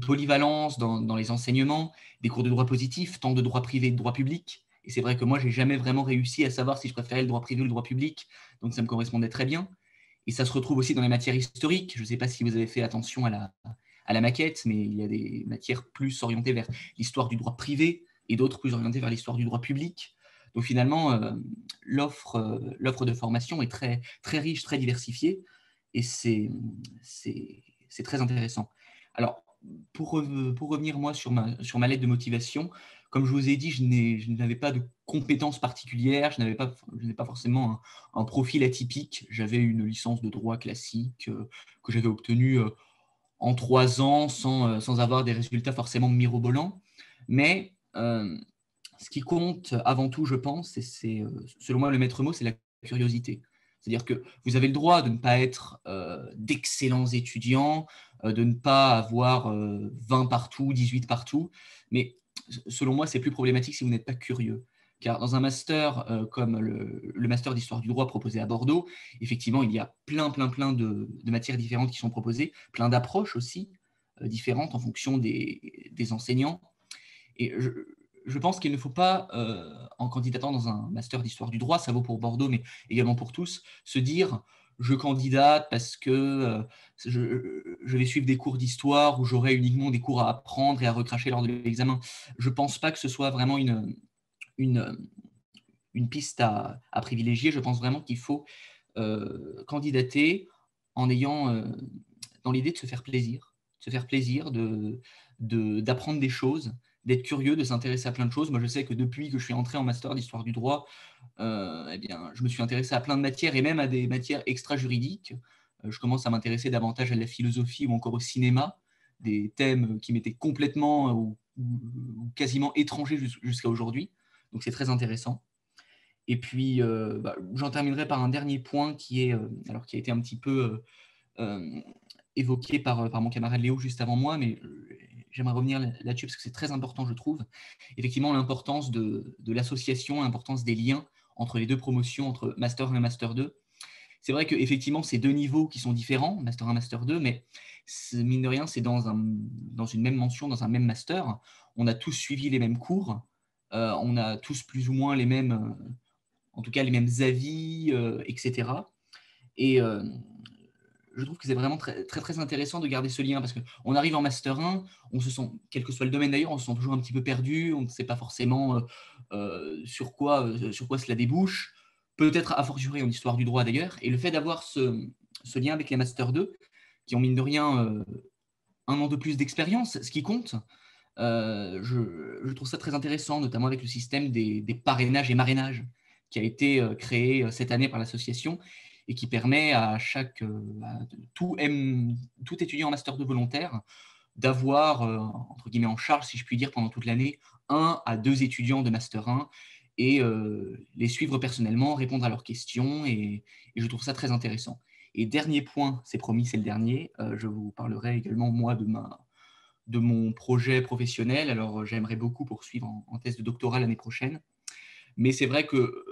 polyvalence dans les enseignements, des cours de droit positif, tant de droit privé et de droit public. Et c'est vrai que moi, je n'ai jamais vraiment réussi à savoir si je préférais le droit privé ou le droit public. Donc, ça me correspondait très bien. Et ça se retrouve aussi dans les matières historiques. Je ne sais pas si vous avez fait attention à la maquette, mais il y a des matières plus orientées vers l'histoire du droit privé et d'autres plus orientées vers l'histoire du droit public. Donc, finalement, l'offre de formation est très, très riche, très diversifiée. Et c'est très intéressant. Alors, pour revenir, moi, sur ma lettre de motivation, comme je vous ai dit, je n'avais pas de compétences particulières, je n'ai pas forcément un profil atypique. J'avais une licence de droit classique que j'avais obtenue en 3 ans sans avoir des résultats forcément mirobolants. Mais ce qui compte avant tout, je pense, et c'est selon moi le maître mot, c'est la curiosité. C'est-à-dire que vous avez le droit de ne pas être d'excellents étudiants, de ne pas avoir 20 partout, 18 partout, mais selon moi, c'est plus problématique si vous n'êtes pas curieux. Car dans un master comme le master d'histoire du droit proposé à Bordeaux, effectivement, il y a plein de matières différentes qui sont proposées, plein d'approches aussi différentes en fonction des enseignants. Et je pense qu'il ne faut pas, en candidatant dans un master d'histoire du droit, ça vaut pour Bordeaux, mais également pour tous, se dire je candidate parce que je vais suivre des cours d'histoire où j'aurai uniquement des cours à apprendre et à recracher lors de l'examen. Je ne pense pas que ce soit vraiment une une piste à privilégier. Je pense vraiment qu'il faut candidater en ayant dans l'idée de se faire plaisir, d'apprendre des choses, d'être curieux, de s'intéresser à plein de choses. Moi, je sais que depuis que je suis entré en master d'histoire du droit, eh bien, je me suis intéressé à plein de matières et même à des matières extra-juridiques. Je commence à m'intéresser davantage à la philosophie ou encore au cinéma, des thèmes qui m'étaient complètement ou quasiment étrangers jusqu'à aujourd'hui. Donc, c'est très intéressant. Et puis, j'en terminerai par un dernier point qui a été un petit peu évoqué par mon camarade Léo juste avant moi, mais j'aimerais revenir là-dessus parce que c'est très important, je trouve. Effectivement, l'importance de l'association, l'importance des liens entre les deux promotions, entre Master 1 et Master 2. C'est vrai qu'effectivement, c'est deux niveaux qui sont différents, Master 1, Master 2, mais mine de rien, c'est dans une même mention, dans un même Master. On a tous suivi les mêmes cours, on a tous plus ou moins les mêmes, en tout cas les mêmes avis, etc. Et je trouve que c'est vraiment très, très, très intéressant de garder ce lien parce qu'on arrive en Master 1, on se sent, quel que soit le domaine d'ailleurs, on se sent toujours un petit peu perdu, on ne sait pas forcément sur quoi cela débouche, peut-être a fortiori en histoire du droit d'ailleurs. Et le fait d'avoir ce lien avec les Master 2, qui ont mine de rien un an de plus d'expérience, ce qui compte, je trouve ça très intéressant, notamment avec le système des parrainages et marrainages qui a été créé cette année par l'association et qui permet à tout étudiant en Master 2 volontaire d'avoir, entre guillemets, en charge, si je puis dire, pendant toute l'année, 1 à 2 étudiants de Master 1 et les suivre personnellement, répondre à leurs questions, et je trouve ça très intéressant. Et dernier point, c'est promis, c'est le dernier, je vous parlerai également, moi, de mon projet professionnel. Alors, j'aimerais beaucoup poursuivre en thèse de doctorat l'année prochaine, mais c'est vrai que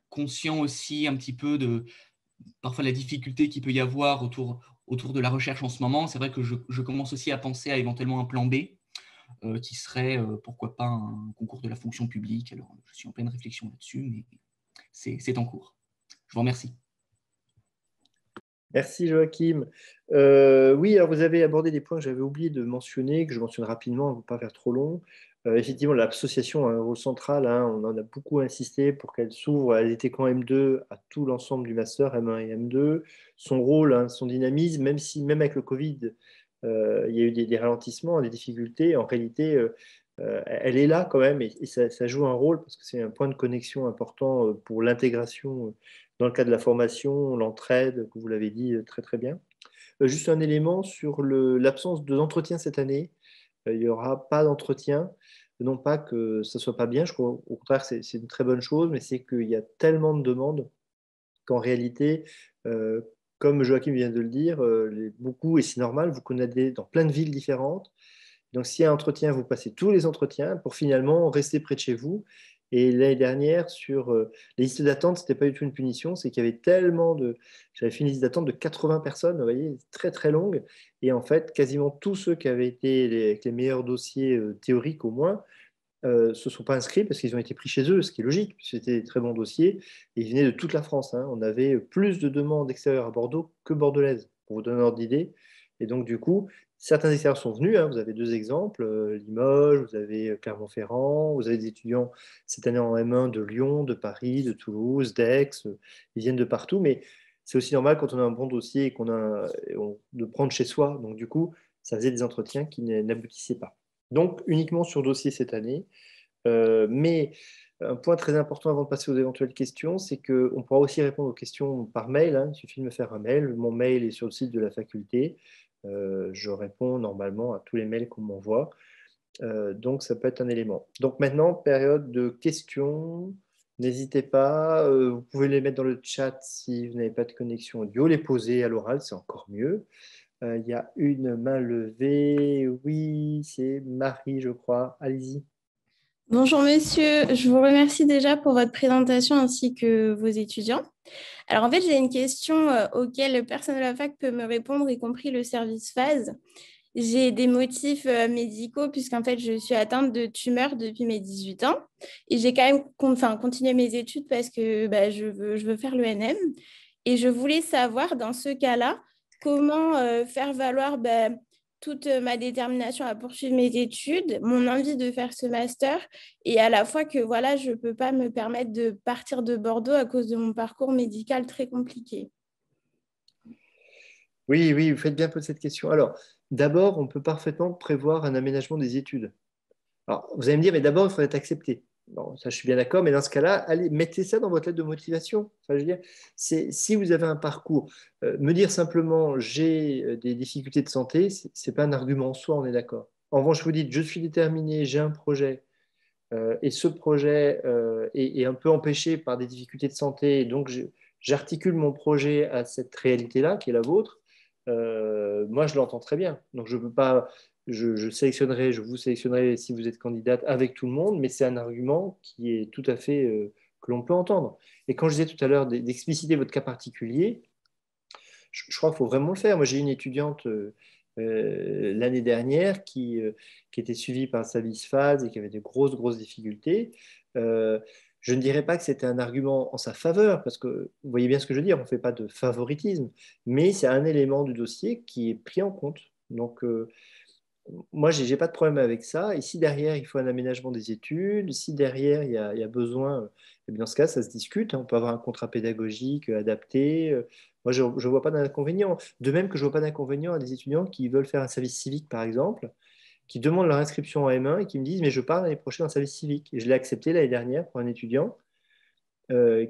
conscient aussi un petit peu de parfois la difficulté qu'il peut y avoir autour de la recherche en ce moment, c'est vrai que je commence aussi à penser à éventuellement un plan B, qui serait, pourquoi pas, un concours de la fonction publique. Alors, je suis en pleine réflexion là-dessus, mais c'est en cours. Je vous remercie. Merci Joachim. Oui, alors vous avez abordé des points que j'avais oublié de mentionner, que je mentionne rapidement, pour ne pas faire trop long. Effectivement, l'association a un rôle central, hein, on en a beaucoup insisté pour qu'elle s'ouvre, elle était qu'en M2 à tout l'ensemble du master, M1 et M2. Son rôle, hein, son dynamisme, même avec le Covid, il y a eu des ralentissements, des difficultés, en réalité, elle est là quand même et ça joue un rôle parce que c'est un point de connexion important pour l'intégration dans le cadre de la formation, l'entraide, que vous l'avez dit très très bien. Juste un élément sur l'absence d'entretien cette année. Il n'y aura pas d'entretien. Non pas que ça ne soit pas bien, je crois au contraire c'est une très bonne chose, mais c'est qu'il y a tellement de demandes qu'en réalité, comme Joachim vient de le dire, beaucoup, et c'est normal, vous connaissez dans plein de villes différentes. Donc, s'il y a un entretien, vous passez tous les entretiens pour finalement rester près de chez vous. Et l'année dernière, sur les listes d'attente, ce n'était pas du tout une punition, c'est qu'il y avait tellement de... J'avais fait une liste d'attente de 80 personnes, vous voyez, très très longue. Et en fait, quasiment tous ceux qui avaient été avec les meilleurs dossiers théoriques au moins, se sont pas inscrits parce qu'ils ont été pris chez eux, ce qui est logique, c'était des très bons dossiers. Et ils venaient de toute la France, hein. On avait plus de demandes extérieures à Bordeaux que bordelaises, pour vous donner un ordre d'idée. Et donc, du coup, certains extérieurs sont venus, hein. Vous avez 2 exemples, Limoges, vous avez Clermont-Ferrand, vous avez des étudiants cette année en M1 de Lyon, de Paris, de Toulouse, d'Aix, ils viennent de partout, mais c'est aussi normal quand on a un bon dossier et de prendre chez soi. Donc, du coup, ça faisait des entretiens qui n'aboutissaient pas. Donc, uniquement sur dossier cette année. Mais un point très important avant de passer aux éventuelles questions, c'est qu'on pourra aussi répondre aux questions par mail, hein. Il suffit de me faire un mail. Mon mail est sur le site de la faculté. Je réponds normalement à tous les mails qu'on m'envoie. Donc, ça peut être un élément. Donc, maintenant, période de questions. N'hésitez pas. Vous pouvez les mettre dans le chat si vous n'avez pas de connexion audio. Les poser à l'oral, c'est encore mieux. Il y a une main levée. Oui, c'est Marie, je crois. Allez-y. Bonjour monsieur, je vous remercie déjà pour votre présentation ainsi que vos étudiants. Alors en fait, j'ai une question auquel personne de la fac peut me répondre, y compris le service phase. J'ai des motifs médicaux puisqu'en fait, je suis atteinte de tumeur depuis mes 18 ans et j'ai quand même continué mes études parce que je veux faire l'ENM. Et je voulais savoir dans ce cas-là, comment faire valoir toute ma détermination à poursuivre mes études, mon envie de faire ce master, et à la fois que voilà, je ne peux pas me permettre de partir de Bordeaux à cause de mon parcours médical très compliqué. Oui, oui, vous faites bien poser cette question. Alors, d'abord, on peut parfaitement prévoir un aménagement des études. Alors, vous allez me dire, mais d'abord, il faut être accepté. Bon, ça, je suis bien d'accord, mais dans ce cas-là, allez, mettez ça dans votre lettre de motivation. Enfin, je veux dire, si vous avez un parcours, me dire simplement, j'ai des difficultés de santé, ce n'est pas un argument en soi, on est d'accord. En revanche, vous dites, je suis déterminé, j'ai un projet, et ce projet est un peu empêché par des difficultés de santé, et donc j'articule mon projet à cette réalité-là, qui est la vôtre. Moi, je l'entends très bien. Donc, je peux pas, je vous sélectionnerai si vous êtes candidate avec tout le monde, mais c'est un argument qui est tout à fait que l'on peut entendre. Et quand je disais tout à l'heure d'expliciter votre cas particulier, je crois qu'il faut vraiment le faire. Moi, j'ai une étudiante l'année dernière qui était suivie par un service phase et qui avait de grosses, grosses difficultés. Je ne dirais pas que c'était un argument en sa faveur, parce que vous voyez bien ce que je veux dire, on ne fait pas de favoritisme, mais c'est un élément du dossier qui est pris en compte. Donc, moi, je n'ai pas de problème avec ça. Et si derrière, il faut un aménagement des études, si derrière, il y a besoin, et bien dans ce cas, ça se discute, hein. On peut avoir un contrat pédagogique adapté. Moi, je ne vois pas d'inconvénient. De même que je ne vois pas d'inconvénient à des étudiants qui veulent faire un service civique, par exemple, qui demandent leur inscription en M1 et qui me disent, mais je pars l'année prochaine en service civique. Et je l'ai accepté l'année dernière pour un étudiant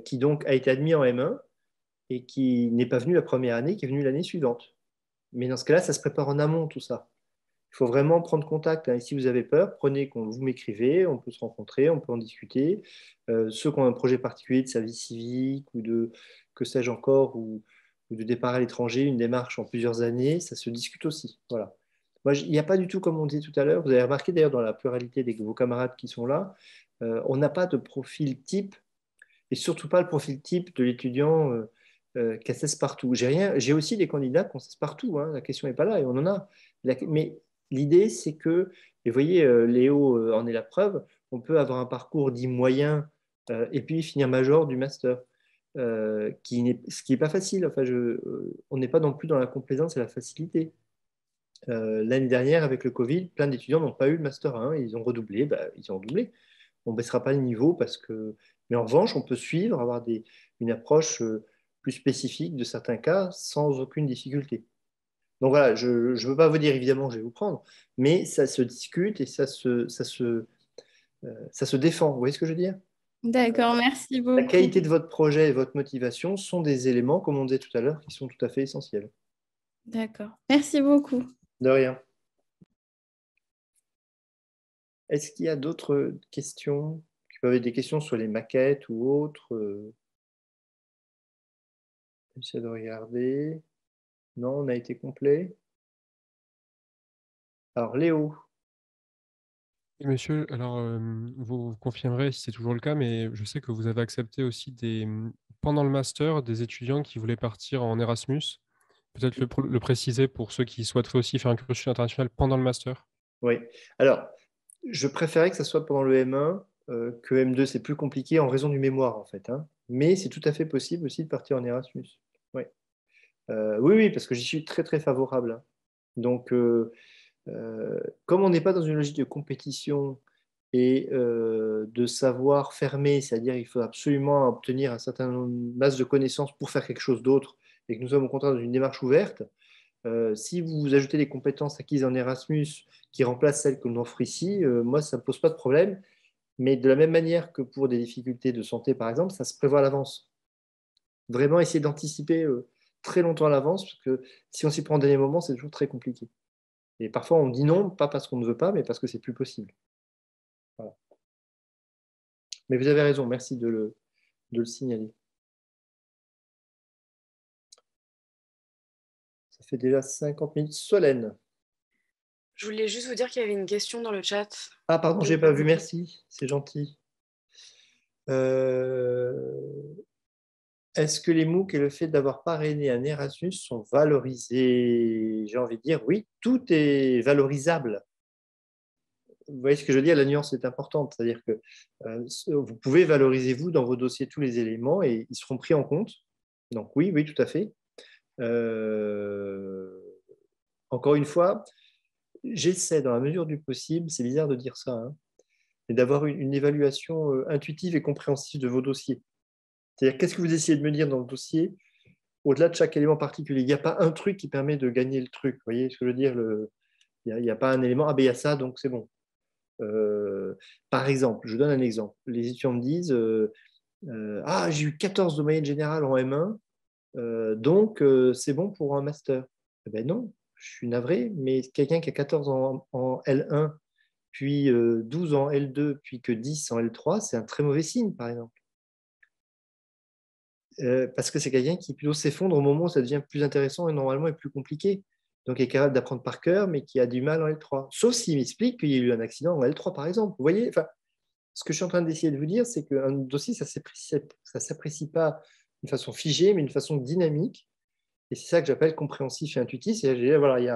qui donc a été admis en M1 et qui n'est pas venu la première année, qui est venu l'année suivante. Mais dans ce cas-là, ça se prépare en amont, tout ça. Il faut vraiment prendre contact, hein. Et si vous avez peur, vous m'écrivez, on peut se rencontrer, on peut en discuter. Ceux qui ont un projet particulier de service civique ou de, que sais-je encore, ou de départ à l'étranger, une démarche en plusieurs années, ça se discute aussi. Voilà. Moi, il n'y a pas du tout, comme on disait tout à l'heure, vous avez remarqué d'ailleurs dans la pluralité de vos camarades qui sont là, on n'a pas de profil type, et surtout pas le profil type de l'étudiant qui a 16 partout. J'ai aussi des candidats qui ont 16 partout, hein, la question n'est pas là, et on en a. Mais l'idée, c'est que, et vous voyez, Léo en est la preuve, on peut avoir un parcours dit moyen et puis finir major du master, ce qui n'est pas facile. Enfin, on n'est pas non plus dans la complaisance et la facilité. L'année dernière, avec le Covid, plein d'étudiants n'ont pas eu le master 1, ils ont redoublé, bah, ils ont redoublé. On ne baissera pas le niveau parce que. Mais en revanche, on peut suivre, avoir une approche plus spécifique de certains cas sans aucune difficulté. Donc voilà, je ne veux pas vous dire évidemment que je vais vous prendre, mais ça se discute et ça se défend. Vous voyez ce que je veux dire? D'accord, merci La beaucoup. qualité de votre projet et votre motivation sont des éléments, comme on disait tout à l'heure, qui sont tout à fait essentiels. D'accord, merci beaucoup. De rien. Est-ce qu'il y a d'autres questions qui peuvent être des questions sur les maquettes ou autres? J'essaie de regarder. Non, on a été complet. Alors, Léo. Oui, monsieur, alors vous confirmerez si c'est toujours le cas, mais je sais que vous avez accepté aussi pendant le master des étudiants qui voulaient partir en Erasmus. Peut-être le préciser pour ceux qui souhaiteraient aussi faire un cursus international pendant le master. Oui. Alors, je préférais que ça soit pendant le M1, que M2, c'est plus compliqué en raison du mémoire, en fait, hein. Mais c'est tout à fait possible aussi de partir en Erasmus. Oui, oui, oui, parce que j'y suis très, très favorable, hein. Donc, comme on n'est pas dans une logique de compétition et de savoir fermer, c'est-à-dire il faut absolument obtenir un certain masse de connaissances pour faire quelque chose d'autre, et que nous sommes au contraire dans une démarche ouverte, si vous ajoutez des compétences acquises en Erasmus qui remplacent celles que l'on offre ici, moi, ça ne pose pas de problème. Mais de la même manière que pour des difficultés de santé, par exemple, ça se prévoit à l'avance. Vraiment essayer d'anticiper très longtemps à l'avance, parce que si on s'y prend au dernier moment, c'est toujours très compliqué. Et parfois, on dit non, pas parce qu'on ne veut pas, mais parce que c'est plus possible. Voilà. Mais vous avez raison, merci de le signaler. Ça fait déjà 50 minutes. Solène. Je voulais juste vous dire qu'il y avait une question dans le chat. Ah, pardon, je n'ai pas vu, merci, c'est gentil. Est-ce que les MOOC et le fait d'avoir parrainé un Erasmus sont valorisés? J'ai envie de dire oui, tout est valorisable. Vous voyez ce que je veux dire? La nuance est importante, c'est-à-dire que vous pouvez valoriser vous dans vos dossiers tous les éléments et ils seront pris en compte. Donc oui, oui, tout à fait. Encore une fois, j'essaie, dans la mesure du possible, c'est bizarre de dire ça, hein, mais d'avoir une évaluation intuitive et compréhensive de vos dossiers. C'est-à-dire, qu'est-ce que vous essayez de me dire dans le dossier, au-delà de chaque élément particulier. Il n'y a pas un truc qui permet de gagner le truc. Vous voyez ce que je veux dire? Il n'y a pas un élément, ah ben il y a ça, donc c'est bon. Par exemple, je donne un exemple. Les étudiants me disent ah, j'ai eu 14 de moyenne générale en M1, donc c'est bon pour un master. Eh ben non, je suis navré, mais quelqu'un qui a 14 en L1, puis 12 en L2, puis que 10 en L3, c'est un très mauvais signe, par exemple. Parce que c'est quelqu'un qui plutôt s'effondre au moment où ça devient plus intéressant et normalement est plus compliqué. Donc, il est capable d'apprendre par cœur, mais qui a du mal en L3. Sauf s'il m'explique qu'il y a eu un accident en L3, par exemple. Vous voyez, enfin, ce que je suis en train d'essayer de vous dire, c'est qu'un dossier, ça ne s'apprécie pas d'une façon figée, mais d'une façon dynamique. Et c'est ça que j'appelle compréhensif et intuitif. C'est-à-dire, voilà, il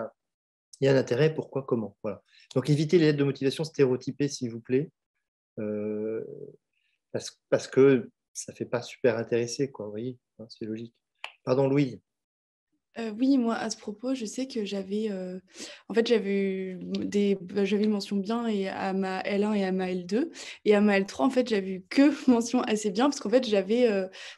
y a un intérêt, pourquoi, comment. Voilà. Donc, évitez les lettres de motivation stéréotypées, s'il vous plaît, parce que ça ne fait pas super intéressé, quoi. Vous voyez, hein, c'est logique. Pardon, Louise. Oui, moi, à ce propos, je sais que en fait, j'avais eu mention bien et à ma L1 et à ma L2. Et à ma L3, en fait, j'avais eu que mention assez bien parce qu'en fait, j'avais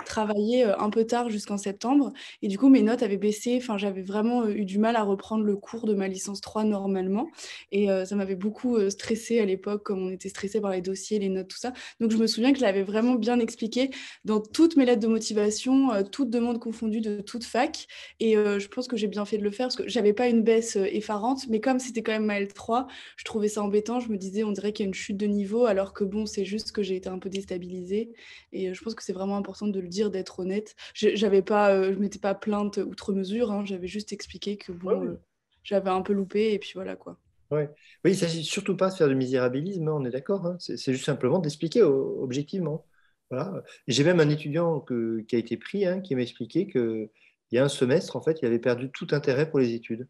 travaillé un peu tard jusqu'en septembre. Et du coup, mes notes avaient baissé. Enfin, j'avais vraiment eu du mal à reprendre le cours de ma licence 3 normalement. Et ça m'avait beaucoup stressée à l'époque, comme on était stressé par les dossiers, les notes, tout ça. Donc, je me souviens que je l'avais vraiment bien expliqué dans toutes mes lettres de motivation, toutes demandes confondues de toute fac. Et je pense que j'ai bien fait de le faire parce que j'avais pas une baisse effarante, mais comme c'était quand même ma L3, je trouvais ça embêtant. Je me disais, on dirait qu'il y a une chute de niveau, alors que bon, c'est juste que j'ai été un peu déstabilisée. Et je pense que c'est vraiment important de le dire, d'être honnête. Je m'étais pas plainte outre mesure, hein, j'avais juste expliqué que bon, Ouais, j'avais un peu loupé et puis voilà quoi. ouais. Oui, il ne s'agit surtout pas de faire du misérabilisme, hein, on est d'accord, hein. C'est juste simplement d'expliquer objectivement. Voilà. J'ai même un étudiant qui a été pris, hein, qui m'a expliqué qu'il y a un semestre, en fait, il avait perdu tout intérêt pour les études.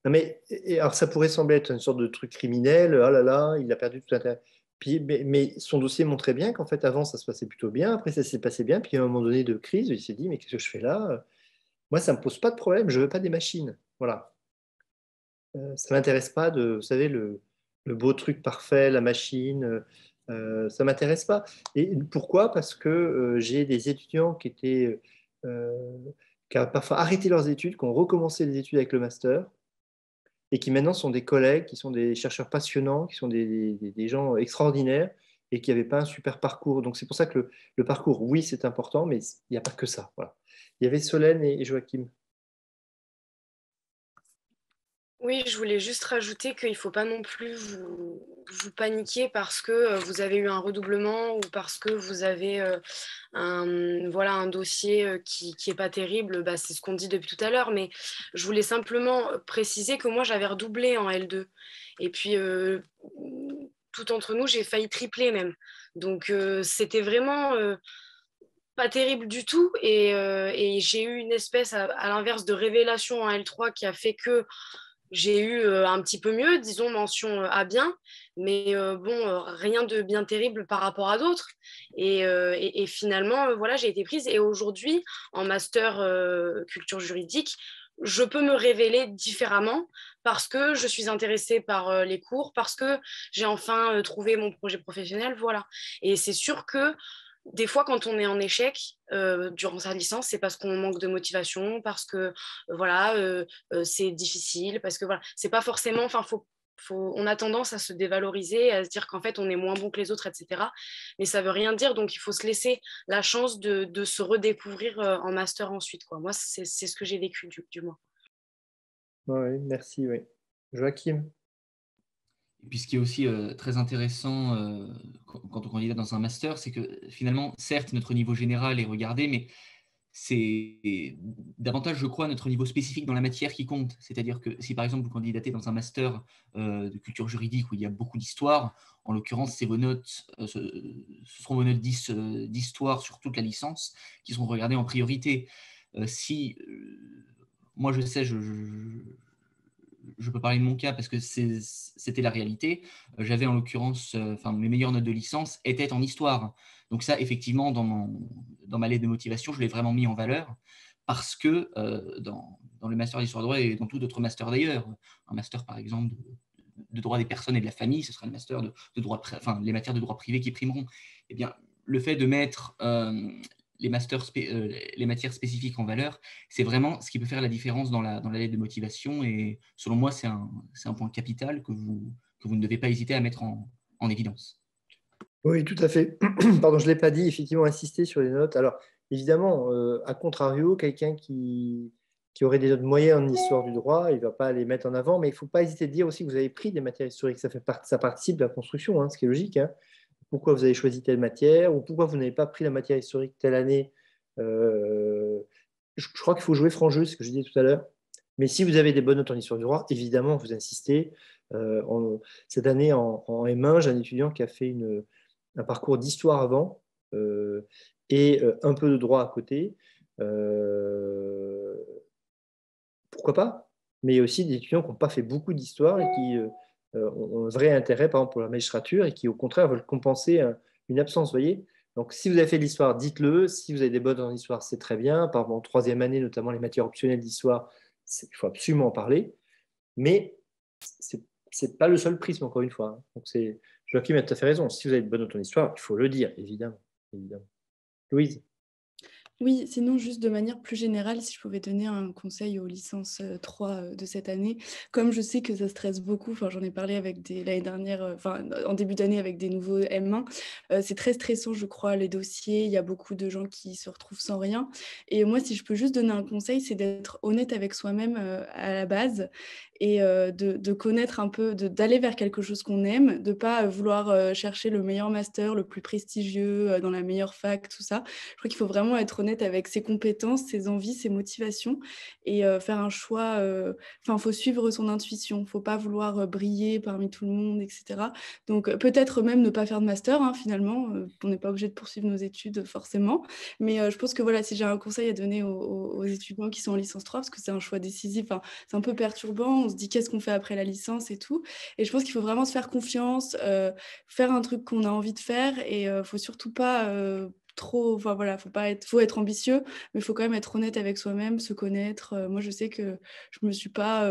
Non, mais alors ça pourrait sembler être une sorte de truc criminel, ah là là, il a perdu tout intérêt. Puis, mais son dossier montrait bien qu'en fait, avant, ça se passait plutôt bien, après, ça s'est passé bien, puis à un moment donné de crise, il s'est dit, mais qu'est-ce que je fais là? Moi, ça ne me pose pas de problème, je ne veux pas des machines. Voilà. Ça ne m'intéresse pas vous savez, le beau truc parfait, la machine, ça ne m'intéresse pas. Et pourquoi? Parce que j'ai des étudiants euh, qui ont parfois arrêté leurs études, qui ont recommencé les études avec le master, et qui maintenant sont des collègues, qui sont des chercheurs passionnants, qui sont des gens extraordinaires, et qui n'avaient pas un super parcours. Donc c'est pour ça que le parcours, oui, c'est important, mais il n'y a pas que ça. Voilà. Il y avait Solène et Joachim. Oui, je voulais juste rajouter qu'il ne faut pas non plus vous paniquer parce que vous avez eu un redoublement ou parce que vous avez voilà, un dossier qui n'est pas terrible. Bah, c'est ce qu'on dit depuis tout à l'heure, mais je voulais simplement préciser que moi, j'avais redoublé en L2. Et puis, tout entre nous, j'ai failli tripler même. Donc, c'était vraiment pas terrible du tout. Et j'ai eu une espèce, à l'inverse, de révélation en L3 qui a fait que j'ai eu un petit peu mieux, disons mention à bien, mais bon, rien de bien terrible par rapport à d'autres. Et finalement, voilà, j'ai été prise. Et aujourd'hui, en master culture juridique, je peux me révéler différemment parce que je suis intéressée par les cours, parce que j'ai enfin trouvé mon projet professionnel, voilà. Et c'est sûr que des fois, quand on est en échec durant sa licence, c'est parce qu'on manque de motivation, parce que voilà, c'est difficile, parce que voilà, c'est pas forcément. Enfin, on a tendance à se dévaloriser, à se dire qu'en fait, on est moins bon que les autres, etc. Mais ça veut rien dire, donc il faut se laisser la chance de se redécouvrir en master ensuite, quoi. Moi, c'est ce que j'ai vécu, du moins. Oui, merci. Oui. Joachim. Et puis ce qui est aussi très intéressant quand on candidate dans un master, c'est que finalement, certes, notre niveau général est regardé, mais c'est davantage, je crois, notre niveau spécifique dans la matière qui compte. C'est-à-dire que si par exemple vous candidatez dans un master de culture juridique où il y a beaucoup d'histoire, en l'occurrence, c'est vos notes, ce seront vos notes d'histoire sur toute la licence qui seront regardées en priorité. Moi, je sais, je peux parler de mon cas parce que c'était la réalité. J'avais en l'occurrence, mes meilleures notes de licence étaient en histoire. Donc ça, effectivement, dans ma lettre de motivation, je l'ai vraiment mis en valeur parce que dans dans le master d'histoire droit et dans tout autre master d'ailleurs. Un master, par exemple, de droit des personnes et de la famille, ce sera le master de droit, les matières de droit privé qui primeront. Eh bien, le fait de mettre les matières spécifiques en valeur, c'est vraiment ce qui peut faire la différence dans la lettre de motivation. Et selon moi, c'est un point capital que vous ne devez pas hésiter à mettre en évidence. Oui, tout à fait. Pardon, je ne l'ai pas dit, effectivement, insister sur les notes. Alors, évidemment, à contrario, quelqu'un qui aurait des notes moyennes en histoire du droit, il ne va pas les mettre en avant, mais il ne faut pas hésiter de dire aussi que vous avez pris des matières historiques. Ça participe de la construction, hein, ce qui est logique. Hein. Pourquoi vous avez choisi telle matière ou pourquoi vous n'avez pas pris la matière historique telle année. Je crois qu'il faut jouer franc jeu, c'est ce que je disais tout à l'heure. Mais si vous avez des bonnes notes en histoire du droit, évidemment, vous insistez. Cette année, en M1, j'ai un étudiant qui a fait un parcours d'histoire avant et un peu de droit à côté. Pourquoi pas? Mais il y a aussi des étudiants qui n'ont pas fait beaucoup d'histoire et qui ont un vrai intérêt, par exemple, pour la magistrature et qui, au contraire, veulent compenser une absence. Voyez. Donc, si vous avez fait de l'histoire, dites-le. Si vous avez des bonnes en histoire, c'est très bien. Par exemple, en troisième année, notamment les matières optionnelles d'histoire, il faut absolument en parler. Mais ce n'est pas le seul prisme, encore une fois. Donc, Joachim a tout à fait raison. Si vous avez de bonnes notes en histoire, il faut le dire, évidemment. Louise? Oui, sinon, juste de manière plus générale, si je pouvais donner un conseil aux licences 3 de cette année, comme je sais que ça stresse beaucoup, j'en ai parlé l'année dernière, en début d'année avec des nouveaux M1, c'est très stressant, je crois, les dossiers, il y a beaucoup de gens qui se retrouvent sans rien. Et moi, si je peux juste donner un conseil, c'est d'être honnête avec soi-même à la base et de connaître un peu, d'aller vers quelque chose qu'on aime, de ne pas vouloir chercher le meilleur master, le plus prestigieux, dans la meilleure fac, tout ça. Je crois qu'il faut vraiment être honnête avec ses compétences, ses envies, ses motivations et faire un choix. Il faut suivre son intuition. Il ne faut pas vouloir briller parmi tout le monde, etc. Donc, peut-être même ne pas faire de master, hein, finalement. On n'est pas obligé de poursuivre nos études forcément. Mais je pense que voilà, si j'ai un conseil à donner aux étudiants qui sont en licence 3, parce que c'est un choix décisif, c'est un peu perturbant. On se dit qu'est-ce qu'on fait après la licence et tout. Et je pense qu'il faut vraiment se faire confiance, faire un truc qu'on a envie de faire et il ne faut surtout pas trop, faut être ambitieux, mais il faut quand même être honnête avec soi-même, se connaître. Moi, je sais que je me suis pas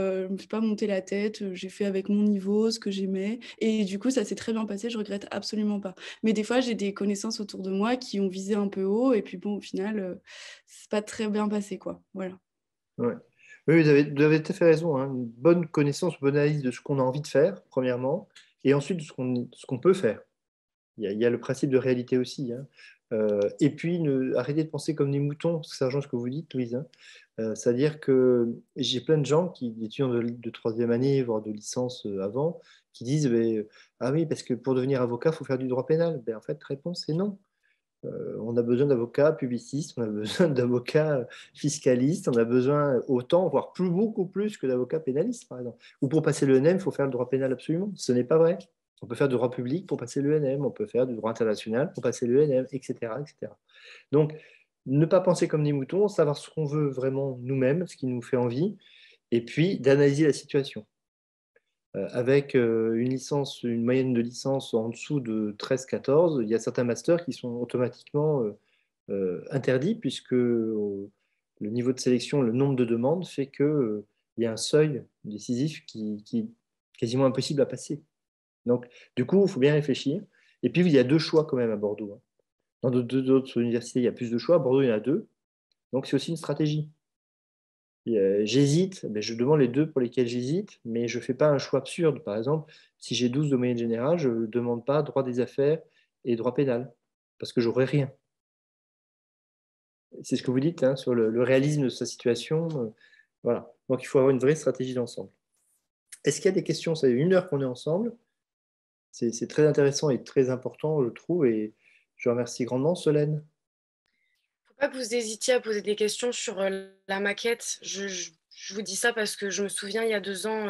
monté la tête, j'ai fait avec mon niveau, ce que j'aimais, et du coup, ça s'est très bien passé, je regrette absolument pas. Mais des fois, j'ai des connaissances autour de moi qui ont visé un peu haut, et puis bon, au final, c'est pas très bien passé, quoi. Voilà. Ouais. Oui, vous avez tout à fait raison. Hein. Une bonne connaissance, une bonne analyse de ce qu'on a envie de faire, premièrement, et ensuite de ce qu'on peut faire. Il y a le principe de réalité aussi. Hein. Et puis, arrêtez de penser comme des moutons, parce que ça rejoint ce que vous dites, Louise. Hein. C'est-à-dire que j'ai plein de gens des étudiants de troisième année, voire de licence avant, qui disent ah oui, parce que pour devenir avocat, il faut faire du droit pénal. En fait, réponse, c'est non. On a besoin d'avocats publicistes, on a besoin d'avocats fiscalistes, on a besoin autant, voire beaucoup plus que d'avocats pénalistes, par exemple. Ou pour passer l'ENM, il faut faire le droit pénal absolument. Ce n'est pas vrai. On peut faire du droit public pour passer l'ENM, on peut faire du droit international pour passer l'ENM, etc., etc. Donc, ne pas penser comme des moutons, savoir ce qu'on veut vraiment nous-mêmes, ce qui nous fait envie, et puis d'analyser la situation. Avec une moyenne de licence en dessous de 13-14, il y a certains masters qui sont automatiquement interdits puisque le niveau de sélection, le nombre de demandes fait qu'il y a un seuil décisif qui est quasiment impossible à passer. Donc, du coup, il faut bien réfléchir. Et puis, il y a deux choix quand même à Bordeaux. Hein. Dans d'autres universités, il y a plus de choix. À Bordeaux, il y en a deux. Donc, c'est aussi une stratégie. J'hésite, mais je demande les deux pour lesquels j'hésite, mais je ne fais pas un choix absurde. Par exemple, si j'ai 12 de moyenne générale, je ne demande pas droit des affaires et droit pénal, parce que j'aurai rien. C'est ce que vous dites hein, sur le réalisme de sa situation. Voilà. Donc, il faut avoir une vraie stratégie d'ensemble. Est-ce qu'il y a des questions? Ça fait 1 heure qu'on est ensemble. C'est très intéressant et très important, je trouve, et je remercie grandement Solène. Faut pas que vous hésitiez à poser des questions sur la maquette. Je vous dis ça parce que je me souviens, il y a 2 ans,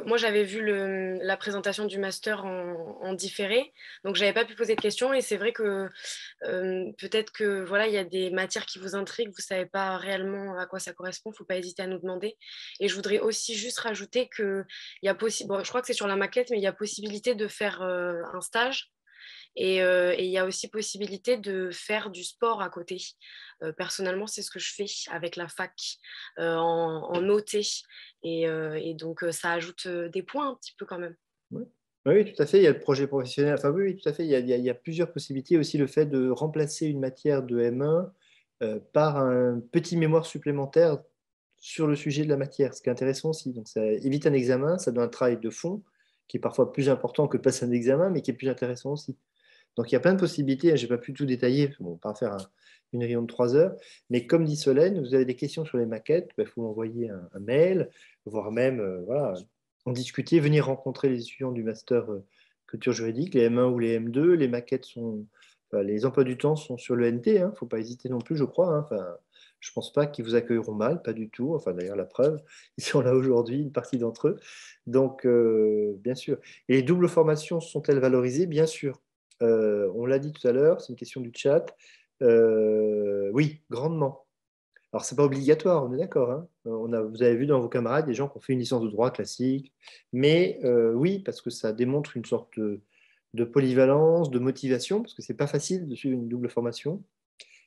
moi j'avais vu la présentation du master en différé, donc j'avais pas pu poser de questions. Et c'est vrai que peut-être que voilà, il y a des matières qui vous intriguent, vous savez pas réellement à quoi ça correspond, faut pas hésiter à nous demander. Et je voudrais aussi juste rajouter que il y a bon, je crois que c'est sur la maquette, mais il y a possibilité de faire un stage. Et il y a aussi possibilité de faire du sport à côté. Personnellement, c'est ce que je fais avec la fac en OT. Et donc, ça ajoute des points un petit peu quand même. Oui. Oui, tout à fait. Il y a le projet professionnel. Enfin, oui, oui, tout à fait. Il y a plusieurs possibilités. Aussi, le fait de remplacer une matière de M1 par un petit mémoire supplémentaire sur le sujet de la matière, ce qui est intéressant aussi. Donc, ça évite un examen, ça donne un travail de fond qui est parfois plus important que de passer un examen, mais qui est plus intéressant aussi. Donc, il y a plein de possibilités. Je n'ai pas pu tout détailler, on ne va pas faire une réunion de 3 heures. Mais comme dit Solène, vous avez des questions sur les maquettes, il faut m'envoyer un mail, voire même voilà, en discuter, venir rencontrer les étudiants du master culture juridique, les M1 ou les M2. Les maquettes sont, enfin, les emplois du temps sont sur le NT, il ne faut pas hésiter non plus, je crois. Enfin, je ne pense pas qu'ils vous accueilleront mal, pas du tout. Enfin, d'ailleurs, la preuve, ils sont là aujourd'hui, une partie d'entre eux. Donc, bien sûr. Et les doubles formations sont-elles valorisées? Bien sûr. On l'a dit tout à l'heure, c'est une question du chat. Oui, grandement. Alors, ce n'est pas obligatoire, on est d'accord. Hein. Vous avez vu dans vos camarades des gens qui ont fait une licence de droit classique. Mais oui, parce que ça démontre une sorte de polyvalence, de motivation, parce que ce n'est pas facile de suivre une double formation.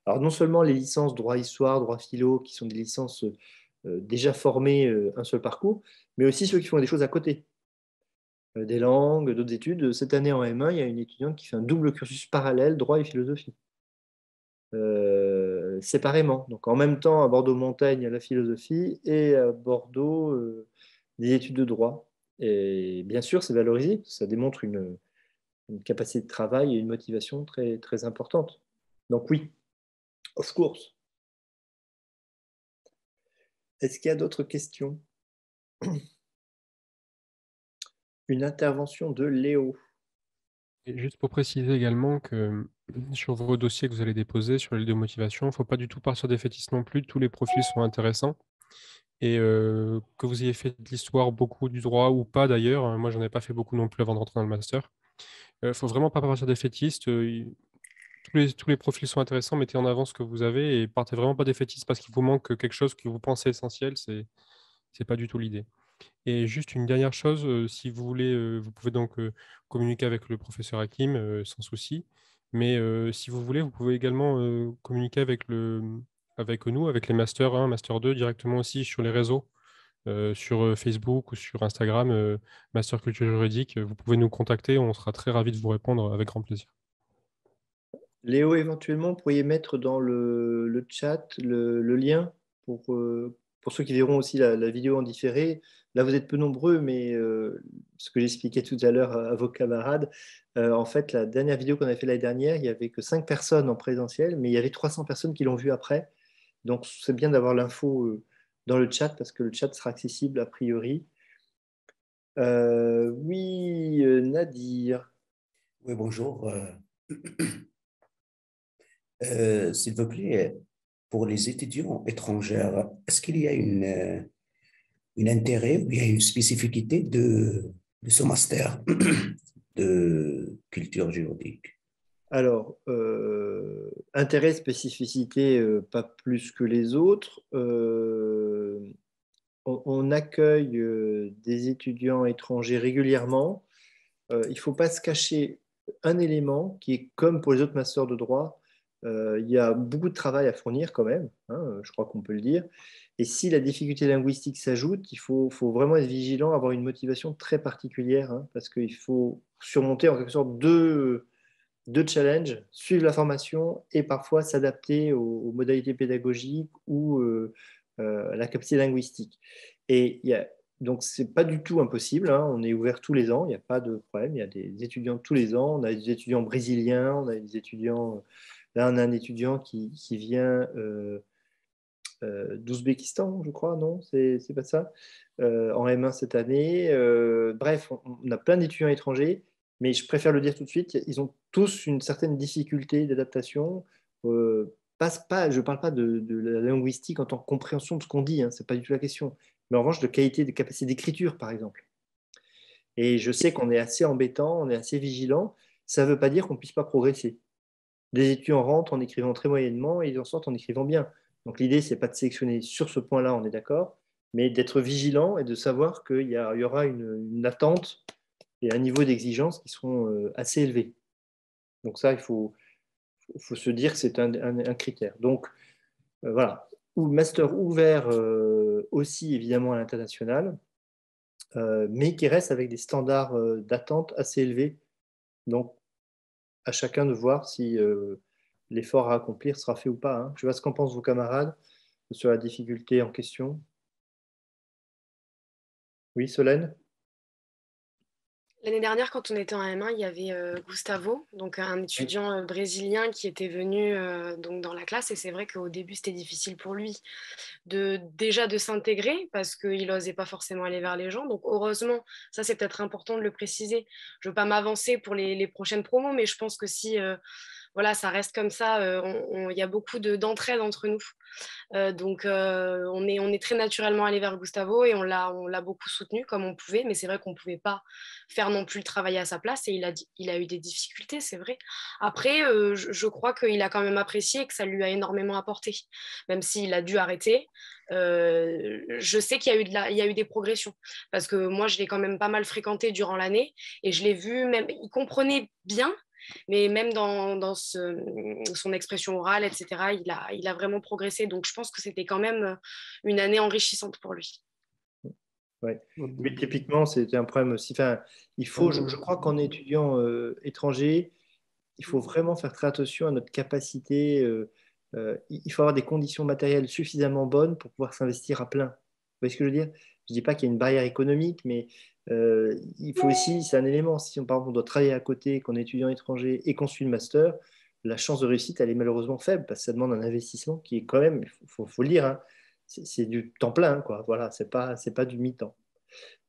Alors, non seulement les licences droit-histoire, droit-philo, qui sont des licences déjà formées, un seul parcours, mais aussi ceux qui font des choses à côté. Des langues, d'autres études. Cette année en M1, il y a une étudiante qui fait un double cursus parallèle, droit et philosophie. Séparément. Donc en même temps, à Bordeaux-Montagne, il y a la philosophie et à Bordeaux, des études de droit. Et bien sûr, c'est valorisé. Ça démontre une capacité de travail et une motivation très, très importante. Donc oui, of course. Est-ce qu'il y a d'autres questions? Une intervention de Léo. Et juste pour préciser également que sur vos dossiers que vous allez déposer sur l'île de motivation, il ne faut pas du tout partir des fétistes non plus. Tous les profils sont intéressants. Et que vous ayez fait de l'histoire, beaucoup du droit ou pas d'ailleurs, moi j'en ai pas fait beaucoup non plus avant de rentrer dans le master. Il ne faut vraiment pas partir des fétistes. Tous les profils sont intéressants, mettez en avant ce que vous avez et partez vraiment pas des fétistes parce qu'il vous manque quelque chose que vous pensez essentiel, c'est pas du tout l'idée. Et juste une dernière chose, si vous voulez, vous pouvez donc communiquer avec le professeur Hakim sans souci. Mais si vous voulez, vous pouvez également communiquer avec nous, avec les Master 1, Master 2, directement aussi sur les réseaux, sur Facebook ou sur Instagram, Master Culture Juridique. Vous pouvez nous contacter, on sera très ravis de vous répondre avec grand plaisir. Léo, éventuellement, vous pourriez mettre dans le chat le lien pour ceux qui verront aussi la vidéo en différé. Là, vous êtes peu nombreux, mais ce que j'expliquais tout à l'heure à vos camarades, en fait, la dernière vidéo qu'on a fait l'année dernière, il n'y avait que 5 personnes en présentiel, mais il y avait 300 personnes qui l'ont vue après. Donc, c'est bien d'avoir l'info dans le chat parce que le chat sera accessible a priori. Oui, Nadir. Oui, bonjour. S'il vous plaît, pour les étudiants étrangers, est-ce qu'il y a une intérêt ou bien une spécificité de ce master de culture juridique? Alors, intérêt, spécificité, pas plus que les autres. On accueille des étudiants étrangers régulièrement. Il ne faut pas se cacher un élément qui est comme pour les autres masters de droit. Il y a beaucoup de travail à fournir quand même, hein, je crois qu'on peut le dire. Et si la difficulté linguistique s'ajoute, il faut vraiment être vigilant, avoir une motivation très particulière, hein, parce qu'il faut surmonter en quelque sorte deux challenges, suivre la formation et parfois s'adapter aux modalités pédagogiques ou à la capacité linguistique. Et donc, ce n'est pas du tout impossible, hein. On est ouvert tous les ans, il n'y a pas de problème. Il y a des étudiants tous les ans. On a des étudiants brésiliens, on a des étudiants. Là, on a un étudiant qui vient d'Ouzbékistan, je crois, non? C'est pas ça? En M1 cette année. Bref, on a plein d'étudiants étrangers, mais je préfère le dire tout de suite, ils ont tous une certaine difficulté d'adaptation. Je ne parle pas de la linguistique en tant que compréhension de ce qu'on dit, hein, ce n'est pas du tout la question, mais en revanche de qualité, de capacité d'écriture, par exemple. Et je sais qu'on est assez embêtant, on est assez vigilant, ça ne veut pas dire qu'on ne puisse pas progresser. Des étudiants rentrent en écrivant très moyennement et ils en sortent en écrivant bien. Donc l'idée, ce n'est pas de sélectionner sur ce point-là, on est d'accord, mais d'être vigilant et de savoir qu'il y aura une attente et un niveau d'exigence qui seront assez élevés. Donc ça, il faut se dire que c'est un critère. Donc voilà, master ouvert aussi évidemment à l'international, mais qui reste avec des standards d'attente assez élevés. Donc à chacun de voir si l'effort à accomplir sera fait ou pas, hein. Je vois ce qu'en pensent vos camarades sur la difficulté en question. Oui, Solène? L'année dernière, quand on était en M1, il y avait Gustavo, donc un étudiant brésilien qui était venu donc dans la classe. Et c'est vrai qu'au début, c'était difficile pour lui déjà de s'intégrer parce qu'il n'osait pas forcément aller vers les gens. Donc heureusement, ça c'est peut-être important de le préciser. Je ne veux pas m'avancer pour les prochaines promos, mais je pense que si voilà, ça reste comme ça, il y a beaucoup d'entraide entre nous. Donc on est très naturellement allé vers Gustavo et on l'a beaucoup soutenu comme on pouvait, mais c'est vrai qu'on ne pouvait pas faire non plus le travail à sa place et il a eu des difficultés, c'est vrai. Après, je crois qu'il a quand même apprécié et que ça lui a énormément apporté, même s'il a dû arrêter. Je sais qu'il y a eu des progressions parce que moi, je l'ai quand même pas mal fréquenté durant l'année et je l'ai vu, même, il comprenait bien, mais même dans son expression orale, etc., il a vraiment progressé. Donc, je pense que c'était quand même une année enrichissante pour lui. Ouais. Mais typiquement, c'était un problème aussi. Enfin, je crois qu'en étudiant étranger, il faut vraiment faire très attention à notre capacité. Il faut avoir des conditions matérielles suffisamment bonnes pour pouvoir s'investir à plein. Vous voyez ce que je veux dire? Je ne dis pas qu'il y a une barrière économique, mais il faut aussi, c'est un élément. Si on, par exemple, on doit travailler à côté, qu'on est étudiant étranger et qu'on suit le master, la chance de réussite, elle est malheureusement faible parce que ça demande un investissement qui est quand même, il faut le dire, hein, c'est du temps plein, quoi. Voilà, c'est pas du mi-temps.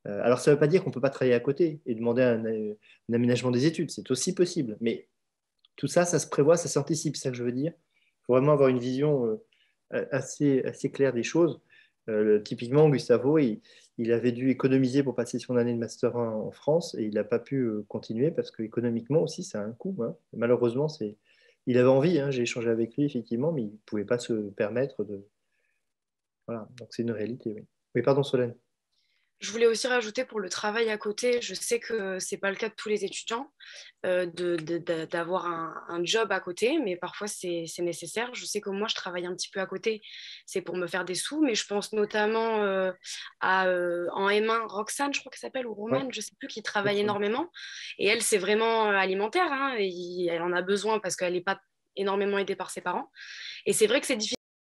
Alors, ça ne veut pas dire qu'on ne peut pas travailler à côté et demander un aménagement des études. C'est aussi possible. Mais tout ça, ça se prévoit, ça s'anticipe, c'est ça que je veux dire. Il faut vraiment avoir une vision assez claire des choses. Typiquement, Gustavo, il avait dû économiser pour passer son année de Master 1 en France et il n'a pas pu continuer parce qu'économiquement aussi, ça a un coût, hein. Malheureusement, il avait envie, hein, j'ai échangé avec lui effectivement, mais il ne pouvait pas se permettre de. Voilà, donc c'est une réalité, oui. Oui, pardon, Solène. Je voulais aussi rajouter pour le travail à côté, je sais que ce n'est pas le cas de tous les étudiants, d'avoir un job à côté, mais parfois c'est nécessaire. Je sais que moi, je travaille un petit peu à côté, c'est pour me faire des sous, mais je pense notamment en M1, Roxane, je crois qu'elle s'appelle, ou Ouais. Romane, je ne sais plus, qui travaille énormément. Et elle, c'est vraiment alimentaire, hein, et elle en a besoin parce qu'elle n'est pas énormément aidée par ses parents. Et c'est vrai que c'est difficile